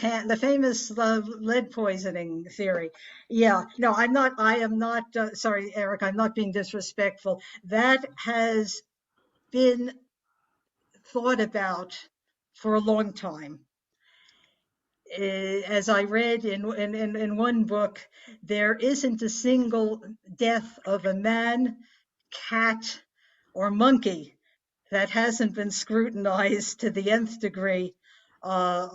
lead poisoning theory. Yeah, no, I am not, sorry, Eric, I'm not being disrespectful. That has been thought about for a long time. As I read in one book, there isn't a single death of a man, cat, or monkey that hasn't been scrutinized to the nth degree uh,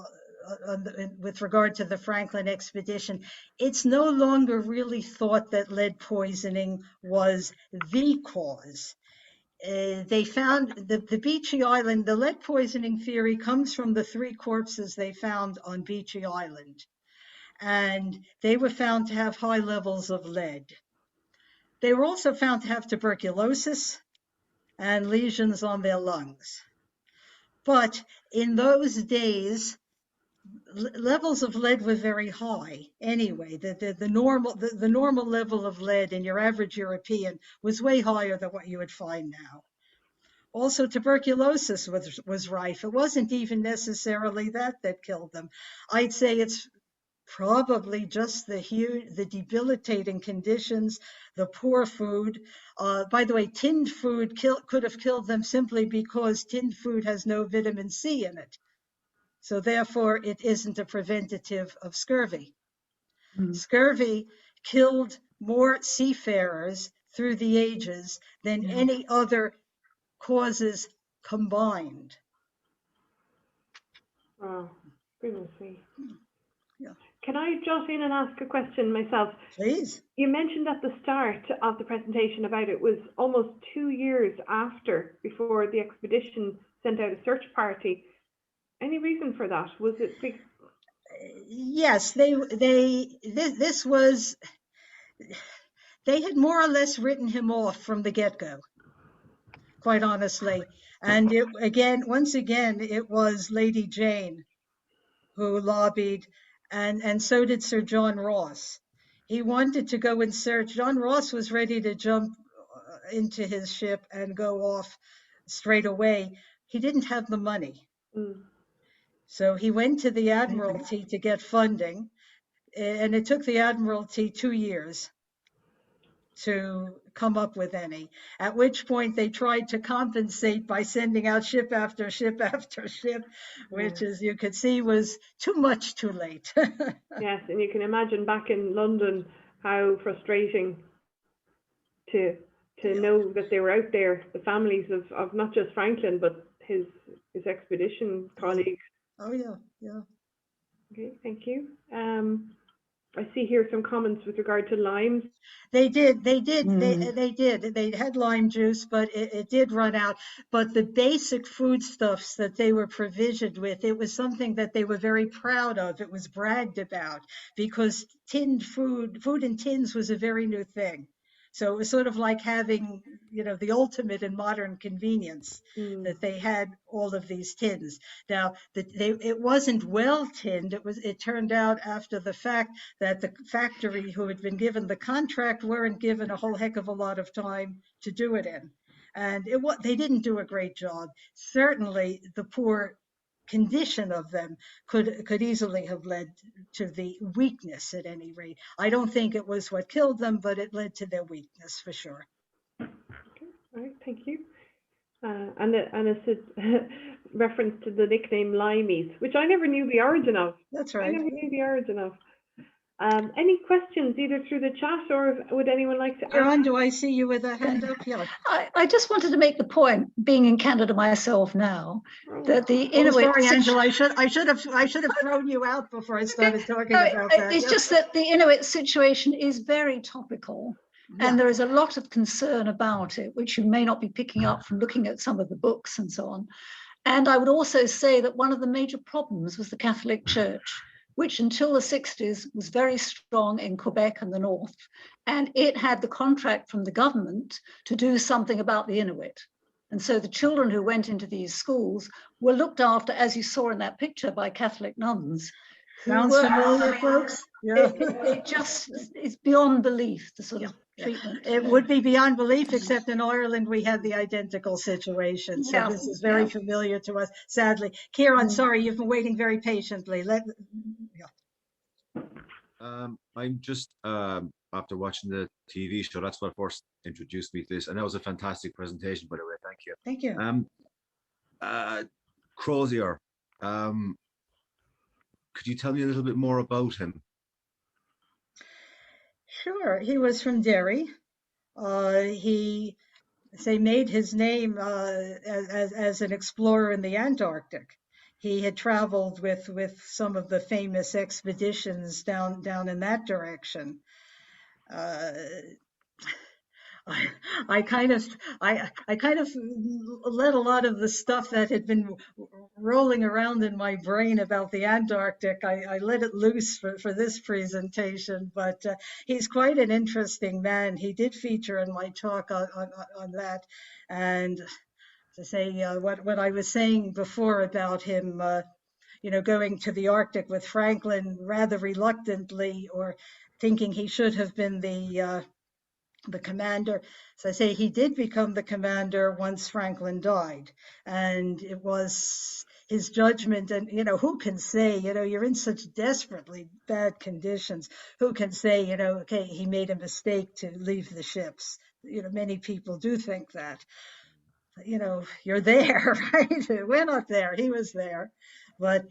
with regard to the Franklin expedition. It's no longer really thought that lead poisoning was the cause. They found the Beachy Island, the lead poisoning theory comes from the 3 corpses they found on Beachy Island. And they were found to have high levels of lead. They were also found to have tuberculosis and lesions on their lungs. But in those days, levels of lead were very high anyway. The normal level of lead in your average European was way higher than what you would find now. Also, tuberculosis was rife. It wasn't even necessarily that killed them. I'd say it's probably just the debilitating conditions, the poor food. By the way, tinned food could have killed them simply because tinned food has no vitamin C in it. So therefore, it isn't a preventative of scurvy. Scurvy killed more seafarers through the ages than any other causes combined. Oh, goodness me. Yeah. Can I jot in and ask a question myself? Please. You mentioned at the start of the presentation about it was almost 2 years before the expedition sent out a search party. Any reason for that? Was it Yes, they had more or less written him off from the get-go, quite honestly. And once again, it was Lady Jane who lobbied, and so did Sir John Ross. He wanted to go in search. John Ross was ready to jump into his ship and go off straight away. He didn't have the money. So he went to the Admiralty to get funding, and it took the Admiralty 2 years to come up with any, at which point they tried to compensate by sending out ship after ship after ship, which, as you could see, was too much too late. Yes, and you can imagine back in London how frustrating to know that they were out there, the families of not just Franklin, but his expedition colleagues. Oh, yeah, yeah. Okay, thank you. I see here some comments with regard to limes. They did. They had lime juice, but it did run out. But the basic foodstuffs that they were provisioned with, it was something that they were very proud of. It was bragged about because tinned food in tins was a very new thing. So it was sort of like having, the ultimate in modern convenience, that they had all of these tins. Now, it wasn't well tinned. It turned out after the fact that the factory who had been given the contract weren't given a whole heck of a lot of time to do it in. And they didn't do a great job. Certainly, the poor condition of them could easily have led to the weakness at any rate. I don't think it was what killed them, but it led to their weakness for sure. Okay, all right, thank you. And a reference to the nickname Limeys, which I never knew the origin of. That's right. I never knew the origin of. Any questions either through the chat or would anyone like to ask? Aaron, do I see you with a hand up? Yeah. I just wanted to make the point, being in Canada myself now, that the Inuit. Sorry, Angela. I should have thrown you out before I started talking about that. It's just that the Inuit situation is very topical. Yeah. And there is a lot of concern about it, which you may not be picking up from looking at some of the books and so on. And I would also say that one of the major problems was the Catholic Church, which until the 60s was very strong in Quebec and the North. And it had the contract from the government to do something about the Inuit. And so the children who went into these schools were looked after, as you saw in that picture, by Catholic nuns. Sounds familiar, folks? Yeah. It just is beyond belief, the sort of treatment. It would be beyond belief, except in Ireland we had the identical situation. So Yeah, this is very yeah. familiar to us, sadly. Kieran, Mm. sorry, you've been waiting very patiently. I'm just after watching the TV show. That's what first introduced me to this, and that was a fantastic presentation, by the way. Thank you. Thank you. Crozier, could you tell me a little bit more about him? Sure, he was from Derry. He made his name as an explorer in the Antarctic. He had traveled with some of the famous expeditions down in that direction. I kind of let a lot of the stuff that had been rolling around in my brain about the Antarctic. I let it loose for this presentation, but he's quite an interesting man. He did feature in my talk on that, and to say what I was saying before about him. Going to the Arctic with Franklin rather reluctantly, or thinking he should have been the commander. So I say he did become the commander once Franklin died, and it was his judgment. And who can say, you're in such desperately bad conditions, who can say, okay, he made a mistake to leave the ships. Many people do think that. You're there, right? We're not there, he was there. But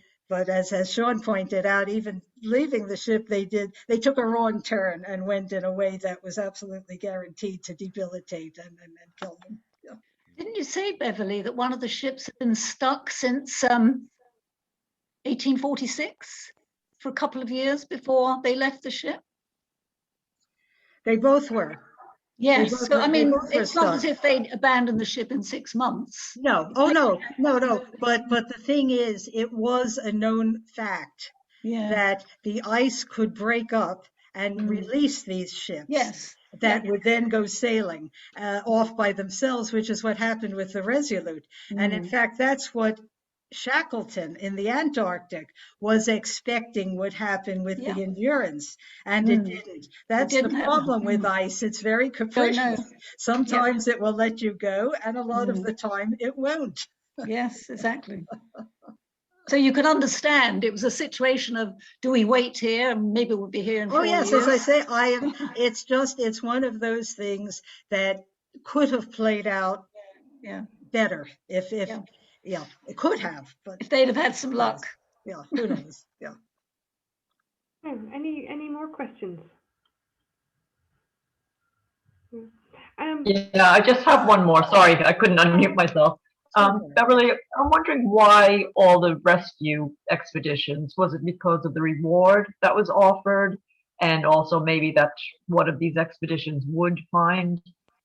as Sean pointed out, even leaving the ship, they took a wrong turn and went in a way that was absolutely guaranteed to debilitate and kill them. Yeah. Didn't you say, Beverly, that one of the ships had been stuck since 1846 for a couple of years before they left the ship? They both were. Yes. So I mean, it's not stuck. as if they'd abandoned the ship in 6 months. No. Oh no. But the thing is, it was a known fact that the ice could break up and release these ships. Yes. That would then go sailing off by themselves, which is what happened with the Resolute. And in fact, that's what Shackleton in the Antarctic was expecting would happen with the Endurance, and it didn't. That's the problem with ice. It's very capricious. Sometimes it will let you go, and a lot of the time it won't. Yes, exactly. So you could understand it was a situation of, do we wait here and maybe we'll be here in 4 years? As I say, it's one of those things that could have played out better if it could have, but if they'd have had some luck. Yeah, who knows? Yeah. Any more questions? Yeah, I just have one more. Sorry, I couldn't unmute myself. Beverly, I'm wondering why all the rescue expeditions, was it because of the reward that was offered, and also maybe that one of these expeditions would find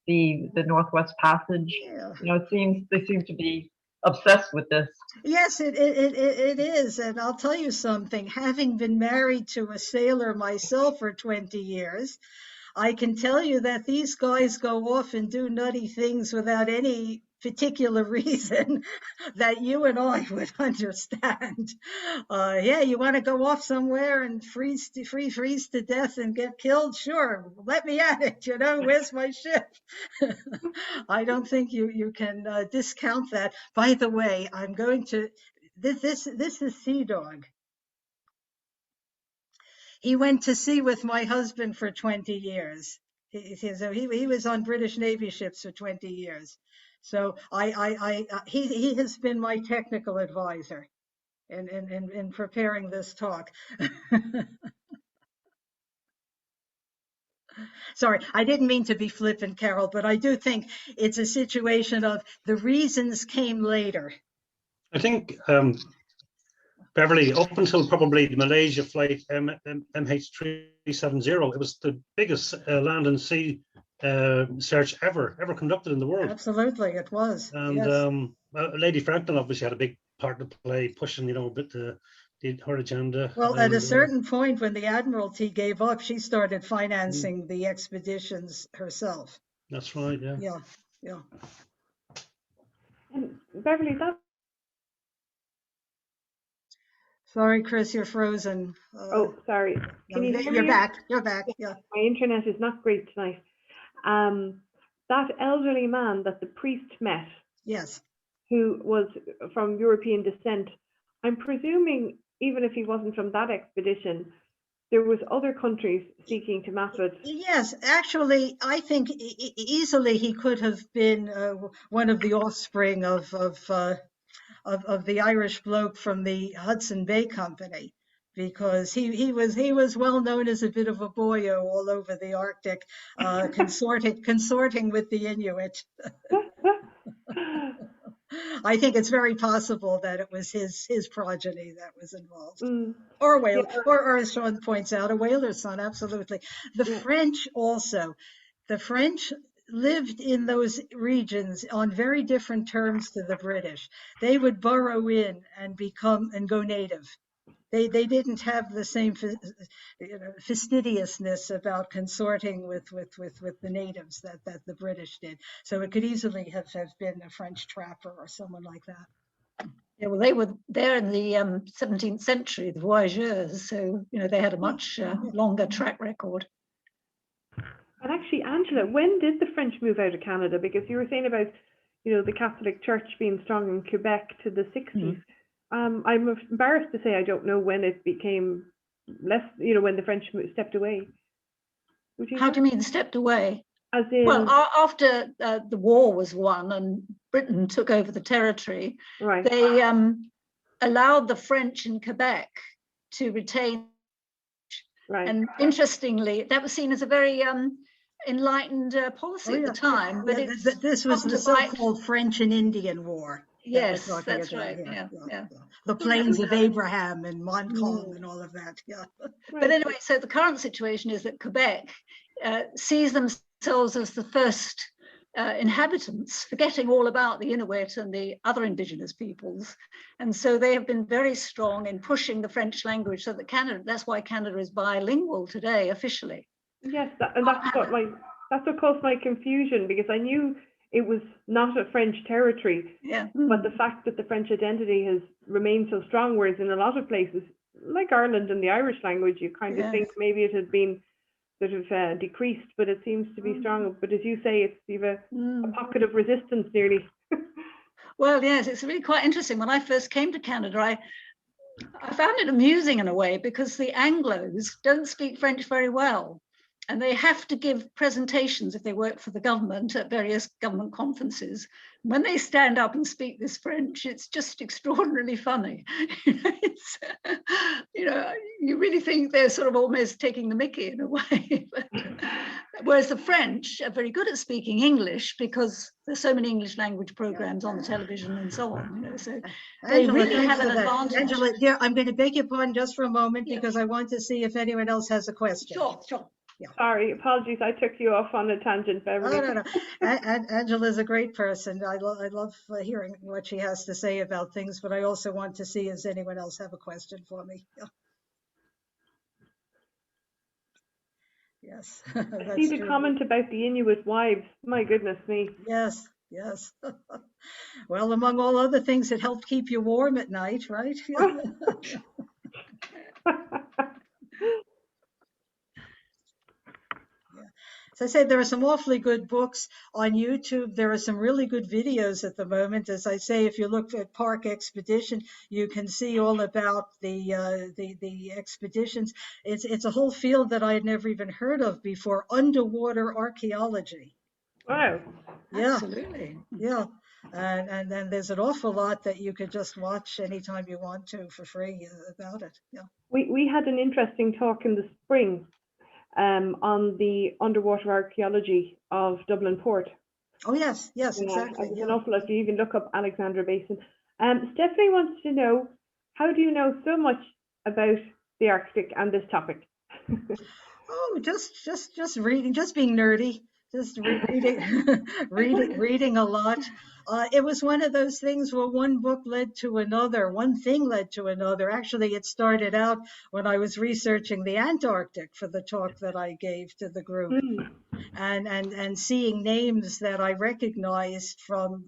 the Northwest Passage? It seems they seem to be obsessed with this. Yes, it is, and I'll tell you something. Having been married to a sailor myself for 20 years, I can tell you that these guys go off and do nutty things without any particular reason that you and I would understand. You want to go off somewhere and freeze to death and get killed? Sure, let me at it. Where's my ship? I don't think you can discount that. By the way, I'm going to. This is Sea Dog. He went to sea with my husband for 20 years. He was on British Navy ships for 20 years. So he has been my technical advisor in preparing this talk. Sorry, I didn't mean to be flippant, Carol, but I do think it's a situation of the reasons came later. I think Beverly, up until probably the Malaysia flight MH370, it was the biggest land and sea search ever conducted in the world. Absolutely, it was. And Lady Franklin obviously had a big part to play, pushing, a bit her agenda. Well, at a certain point, when the Admiralty gave up, she started financing the expeditions herself. That's right. Yeah. Yeah. And Beverly, that Sorry, Chris, you're frozen. Oh, sorry. Can you hear You're me? back. You're back. Yeah. My internet is not great tonight. That elderly man that the priest met, Yes. who was from European descent, I'm presuming even if he wasn't from that expedition, there was other countries seeking to map it. Yes, actually, I think easily he could have been one of the offspring of the Irish bloke from the Hudson Bay Company, because he was well known as a bit of a boyo all over the Arctic, consorting with the Inuit. I think it's very possible that it was his progeny that was involved. Or a whale, Yeah. or as Sean points out, a whaler's son, absolutely. The French also. The French lived in those regions on very different terms to the British. They would burrow in and go native. They didn't have the same fastidiousness about consorting with the natives that the British did. So it could easily have been a French trapper or someone like that. Yeah, well, they were there in the 17th century, the voyageurs, so they had a much longer track record. And actually, Angela, when did the French move out of Canada? Because you were saying about, the Catholic Church being strong in Quebec to the 60s. I'm embarrassed to say I don't know when it became less, when the French stepped away. How do you mean stepped away? As in, well, after the war was won and Britain took over the territory, right. They allowed the French in Quebec to retain. Right. And interestingly, that was seen as a very enlightened policy at the time. But this was the so-called French and Indian War. Yes, that's right. Yeah. The Plains of Abraham and Montcalm and all of that. Yeah. But anyway, so the current situation is that Quebec sees themselves as the first inhabitants, forgetting all about the Inuit and the other indigenous peoples. And so they have been very strong in pushing the French language, so that that's why Canada is bilingual today, officially. Yes, that's what caused my confusion, because I knew it was not a French territory, but the fact that the French identity has remained so strong, whereas in a lot of places, like Ireland and the Irish language, you kind of think maybe it had been sort of decreased, but it seems to be strong. But as you say, you've a pocket of resistance nearly. Well, yes, it's really quite interesting. When I first came to Canada, I found it amusing in a way, because the Anglos don't speak French very well. And they have to give presentations if they work for the government at various government conferences. When they stand up and speak this French, it's just extraordinarily funny. You really think they're sort of almost taking the mickey in a way. Whereas the French are very good at speaking English, because there's so many English language programs on the television and so on. So they Angela, really have an advantage. Angela, dear, I'm going to beg your pardon just for a moment, because I want to see if anyone else has a question. Sure. Yeah. Sorry, apologies. I took you off on a tangent, Beverly. No. Angela's a great person. I love hearing what she has to say about things, but I also want to see, does anyone else have a question for me? Yeah. Yes. I see the comment about the Inuit wives. My goodness me. Yes. Well, among all other things, it helped keep you warm at night, right? As I said, there are some awfully good books on YouTube. There are some really good videos at the moment. As I say, if you look at Park Expedition, you can see all about the expeditions. It's a whole field that I had never even heard of before, underwater archaeology. Wow. Yeah. Absolutely. Yeah. And then there's an awful lot that you could just watch anytime you want to for free about it. Yeah. We had an interesting talk in the spring on the underwater archaeology of Dublin Port. Oh, yes, exactly. There's an awful lot. You even look up Alexandra Basin. Stephanie wants to know, how do you know so much about the Arctic and this topic? Oh, just reading, just being nerdy, just reading a lot. It was one of those things where one book led to another, one thing led to another. Actually, it started out when I was researching the Antarctic for the talk that I gave to the group, and seeing names that I recognized from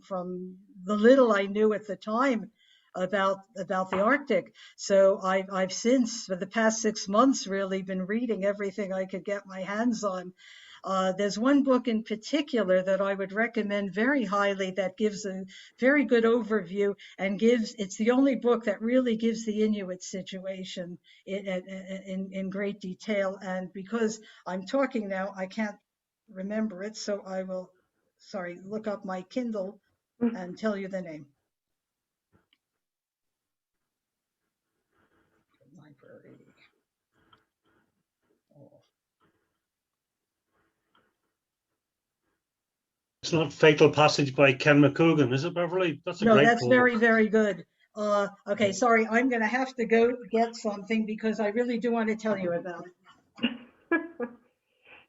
the little I knew at the time about the Arctic. So I've since, for the past 6 months, really been reading everything I could get my hands on. There's one book in particular that I would recommend very highly that gives a very good overview and it's the only book that really gives the Inuit situation in great detail. And because I'm talking now, I can't remember it, so I will, look up my Kindle and tell you the name. Library. Oh. It's not Fatal Passage by Ken McCougan, is it, Beverly? That's a No, great that's book. very, very good. Okay, sorry, I'm going to have to go get something because I really do want to tell you about it.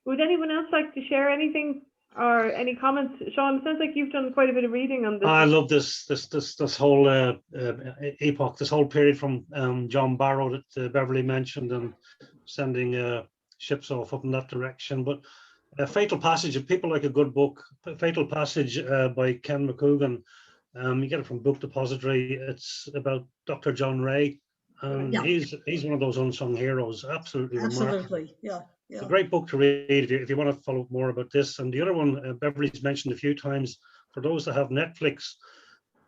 Would anyone else like to share anything or any comments? Sean, it sounds like you've done quite a bit of reading on this. I love this whole epoch, this whole period from John Barrow that Beverly mentioned, and sending ships off up in that direction. But Fatal Passage, if people like a good book, Fatal Passage by Ken McCougan, you get it from Book Depository. It's about Dr. John Ray, and Yeah. he's one of those unsung heroes. Absolutely remarkable. Absolutely, yeah. It's a great book to read if you want to follow more about this. And the other one, Beverly's mentioned a few times, for those that have Netflix,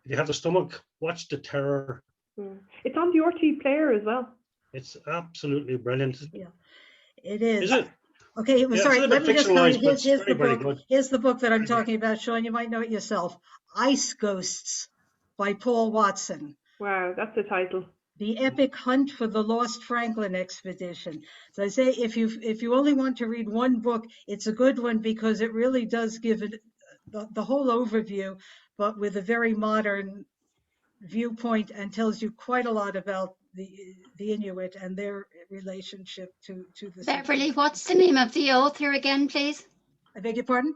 if you have the stomach, watch The Terror. It's on the RT player as well. It's absolutely brilliant. Yeah, it is. Is it? Okay, Yeah, sorry, let me just tell you, here's the very book. good. Here's the book that I'm talking about, Sean. You might know it yourself. Ice Ghosts by Paul Watson. Wow, that's the title. The Epic Hunt for the Lost Franklin Expedition. So I say, if you only want to read one book, it's a good one because it really does give it the whole overview, but with a very modern viewpoint, and tells you quite a lot about the Inuit and their relationship to the Beverly, situation. what's the name of the author again, please? I beg your pardon?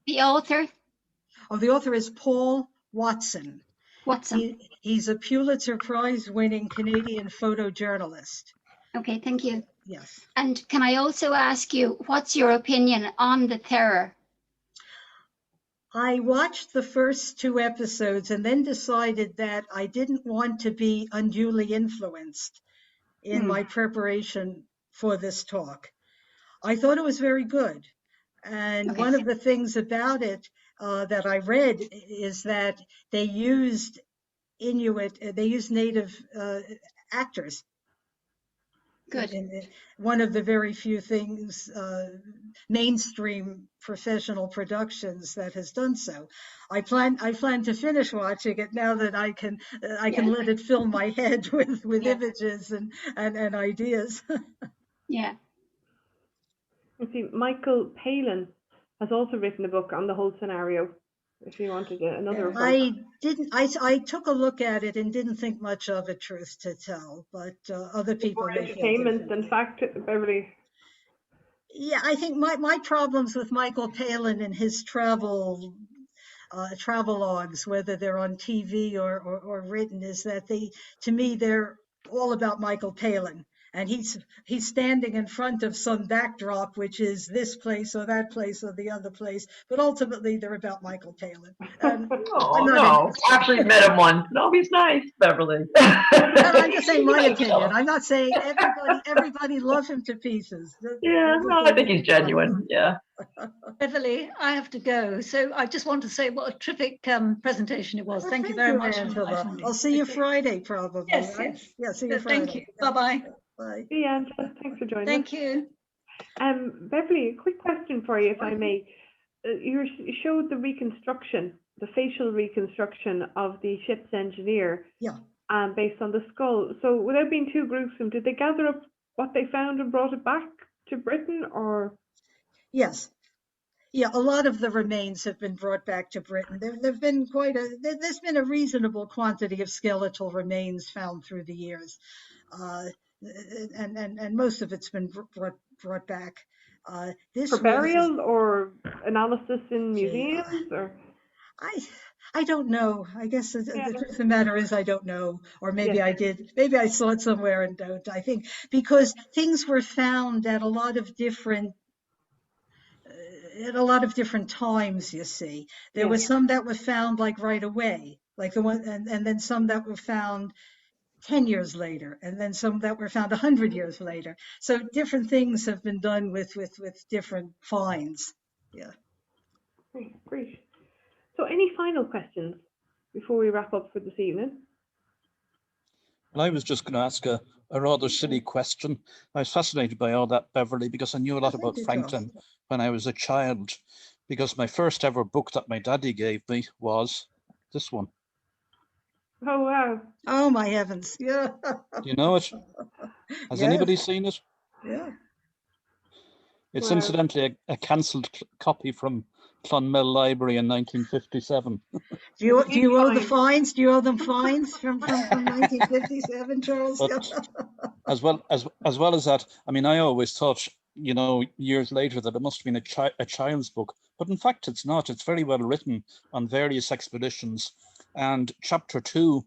The author? Oh, the author is Paul Watson. Watson. He's a Pulitzer Prize winning Canadian photojournalist. Okay, thank you. Yes. And can I also ask you, what's your opinion on The Terror? I watched the first 2 episodes and then decided that I didn't want to be unduly influenced in my preparation for this talk. I thought it was very good. And Okay. one of the things about it that I read is that they used native actors. Good. One of the very few things, mainstream professional productions that has done so. I plan to finish watching it now that I can let it fill my head with images and ideas. Yeah. You see, Michael Palin has also written a book on the whole scenario. If you wanted another one. I took a look at it and didn't think much of it, truth to tell, but other people may feel entertainment than fact, Beverly. Yeah, I think my problems with Michael Palin and his travel logs, whether they're on TV or written, is that to me they're all about Michael Palin. And he's standing in front of some backdrop, which is this place or that place or the other place. But ultimately, they're about Michael Palin. Oh, no, actually met him once. No, he's nice, Beverly. I'm just saying my opinion. I'm not saying everybody loves him to pieces. Yeah, no, I think he's genuine. Yeah. Beverly, I have to go. So I just want to say what a terrific presentation it was. Well, thank you very much, Angela. I'll see you Friday, probably. Yes, right? yes. Yeah, see you Friday. Thank you. Bye-bye. Bye. See you, Angela. Thanks for joining Thank us. you. Beverly, a quick question for you, if I may. You showed the reconstruction, the facial reconstruction of the ship's engineer. Yeah. Based on the skull. So without being too gruesome, did they gather up what they found and brought it back to Britain, or? Yes. Yeah, a lot of the remains have been brought back to Britain. There've been there's been a reasonable quantity of skeletal remains found through the years, and most of it's been brought back. This for burial or analysis in museums, or? I don't know. I guess the truth of the matter is I don't know, or maybe I did. Maybe I saw it somewhere and don't. I think because things were found at a lot of different at a lot of different times, you see. There were some that were found like right away, like the one, and then some that were found 10 years later, and then some that were found 100 years later. So different things have been done with different finds. Yeah. Great. So any final questions before we wrap up for this evening? Well, I was just going to ask a rather silly question. I was fascinated by all that, Beverly, because I knew a lot about Franklin when I was a child, because my first ever book that my daddy gave me was this one. Oh, wow. Oh, my heavens. Yeah. Do you know it? Has anybody seen it? Yeah. It's incidentally a cancelled copy from Clonmel Library in 1957. Do you owe the fines? Do you owe them fines from 1957, Charles? But as well as that, I mean, I always thought, you know, years later that it must have been a child's book, but in fact it's not. It's very well written on various expeditions, and chapter 2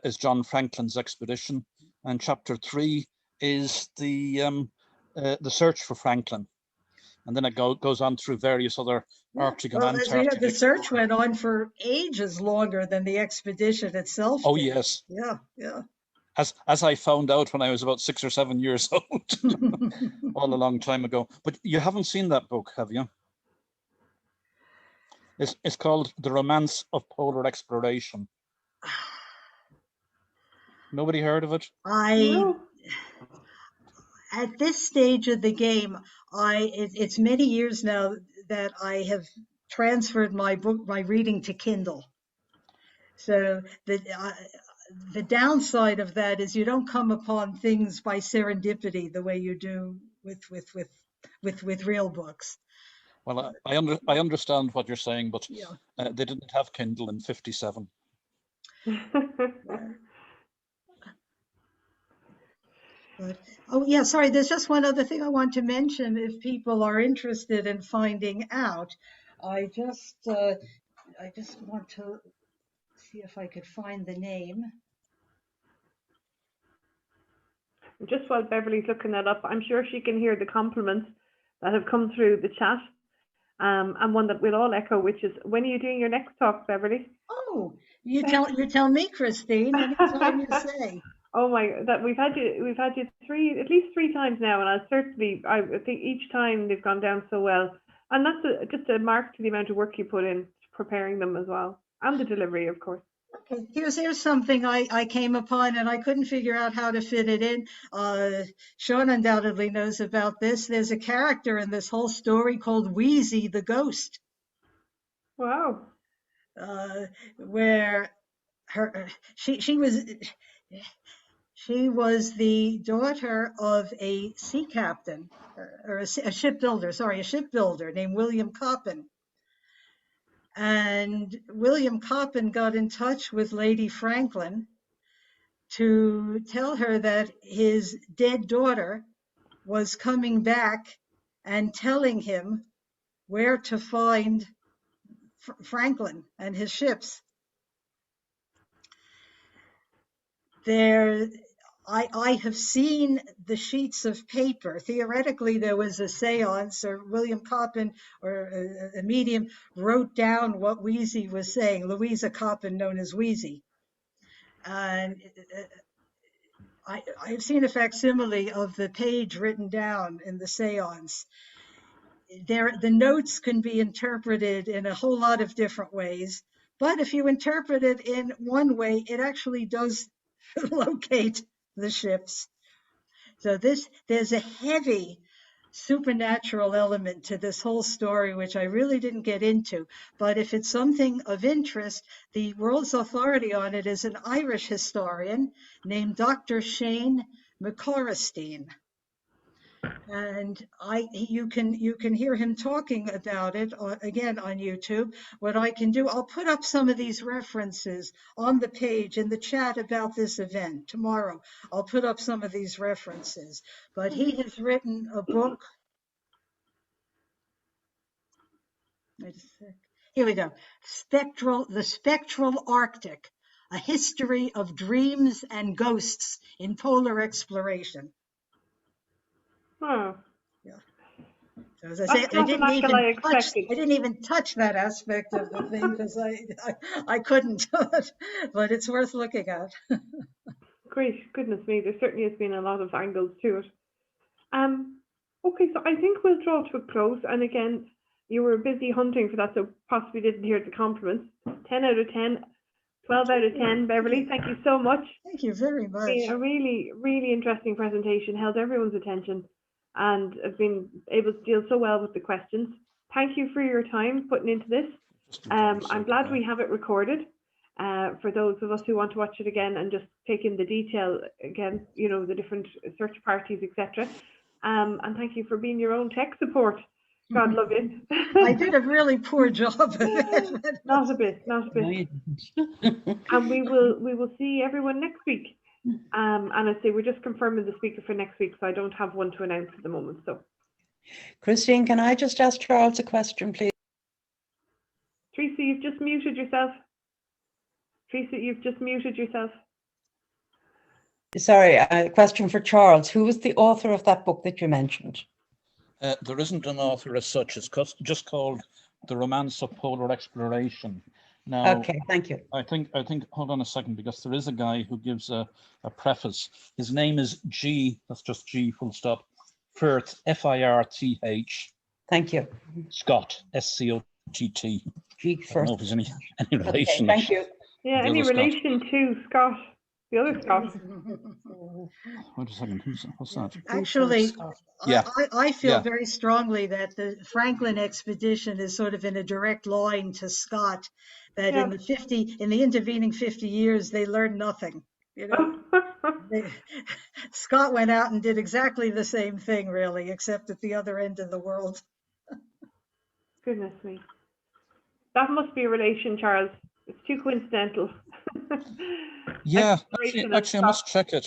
is John Franklin's expedition, and chapter 3 is the search for Franklin, and then it goes on through various other Arctic and Antarctic. The search went on for ages longer than the expedition itself. Oh yes. Yeah, yeah. As I found out when I was about 6 or 7 years old, all a long time ago. But you haven't seen that book, have you? It's called The Romance of Polar Exploration. Nobody heard of it? At this stage of the game, it's many years now that I have transferred my reading to Kindle. So the downside of that is you don't come upon things by serendipity the way you do with real books. Well, I understand what you're saying, but they didn't have Kindle in 57. But, oh yeah, sorry, there's just one other thing I want to mention if people are interested in finding out. I just want to see if I could find the name. Just while Beverly's looking that up, I'm sure she can hear the compliments that have come through the chat, and one that we'll all echo, which is, when are you doing your next talk, Beverly? Oh, you tell me, Christine, anytime you say. Oh my, that we've had you at least three times now, and I think each time they've gone down so well, and that's just a mark to the amount of work you put in preparing them as well, and the delivery, of course. Okay, here's something I came upon, and I couldn't figure out how to fit it in. Sean undoubtedly knows about this. There's a character in this whole story called Wheezy the Ghost. Wow. Where she was the daughter of a sea captain, or a shipbuilder named William Coppin. And William Coppin got in touch with Lady Franklin to tell her that his dead daughter was coming back and telling him where to find Franklin and his ships. I have seen the sheets of paper. Theoretically, there was a seance, or William Coppin, or a medium, wrote down what Wheezy was saying, Louisa Coppin, known as Wheezy. And I've seen a facsimile of the page written down in the seance. The notes can be interpreted in a whole lot of different ways, but if you interpret it in one way, it actually does locate the ships. So there's a heavy supernatural element to this whole story, which I really didn't get into. But if it's something of interest, the world's authority on it is an Irish historian named Dr. Shane McCorristine. And you can hear him talking about it again on YouTube. What I can do, I'll put up some of these references on the page in the chat about this event tomorrow. I'll put up some of these references. But he has written a book. Wait a sec. Here we go. The Spectral Arctic: A History of Dreams and Ghosts in Polar Exploration. Oh. Yeah. As I say, That's not an angle I expected. I didn't even touch that aspect of the thing because I couldn't, but it's worth looking at. Great, goodness me, there certainly has been a lot of angles to it. Okay, so I think we'll draw to a close. And again, you were busy hunting for that, so possibly didn't hear the compliments. 10 out of 10, 12 out of 10. Beverly, thank you so much. Thank you very much. It's been a really, really interesting presentation, held everyone's attention, and have been able to deal so well with the questions. Thank you for your time putting into this. I'm glad we have it recorded for those of us who want to watch it again and just take in the detail again, you know, the different search parties, etc. And thank you for being your own tech support. God love it. I did a really poor job of it. Not a bit, not a bit. And we will see everyone next week. And I say we're just confirming the speaker for next week, so I don't have one to announce at the moment. So, Christine, can I just ask Charles a question, please? Teresa, you've just muted yourself. Teresa, you've just muted yourself. Sorry, a question for Charles. Who was the author of that book that you mentioned? There isn't an author as such. It's just called The Romance of Polar Exploration. Now, Okay, thank you. I think, hold on a second, because there is a guy who gives a preface. His name is G, that's just G full stop, Firth, F-I-R-T-H. Thank you. Scott, S-C-O-T-T. G I don't know if there's any relation. Okay, thank you. Yeah, any relation to Scott, the other Scott? Wait a second, what's that? Actually, Yeah. I feel Yeah. very strongly that the Franklin expedition is sort of in a direct line to Scott, that Yeah. in the intervening 50 years, they learned nothing. You know, Scott went out and did exactly the same thing, really, except at the other end of the world. Goodness me. That must be a relation, Charles. It's too coincidental. Yeah, actually, I must check it.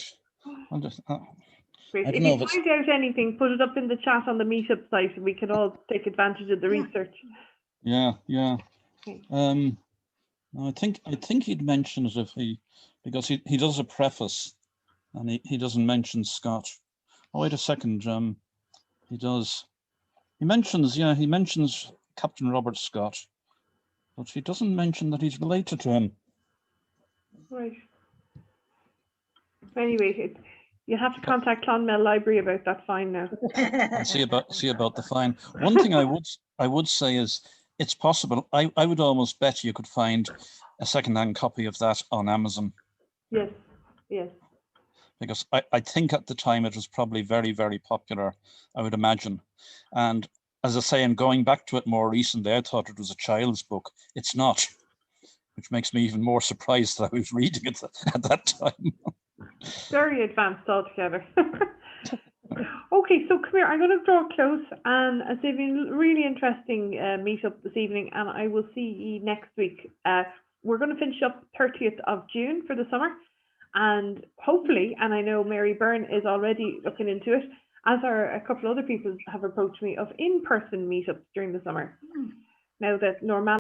I'm just, Great. I If don't know you if it's... find out anything, put it up in the chat on the meetup site and we can all take advantage of the research. Yeah, yeah. Okay. I think he'd mention it because he does a preface and he doesn't mention Scott. Oh, wait a second. He does. He mentions Captain Robert Scott, but he doesn't mention that he's related to him. Right. Anyway, you'll have to contact Clonmel Library about that fine now. And see about the fine. One thing I would say is it's possible. I would almost bet you could find a second-hand copy of that on Amazon. Yes, yes. Because I think at the time it was probably very, very popular, I would imagine. And as I say, and going back to it more recently, I thought it was a child's book. It's not, which makes me even more surprised that I was reading it at that time. Very advanced altogether. Okay, so come here. I'm going to draw close, and it's been a really interesting meetup this evening, and I will see you next week. We're going to finish up 30th of June for the summer, and hopefully, and I know Mary Byrne is already looking into it, as are a couple other people have approached me, of in-person meetups during the summer. Now that normality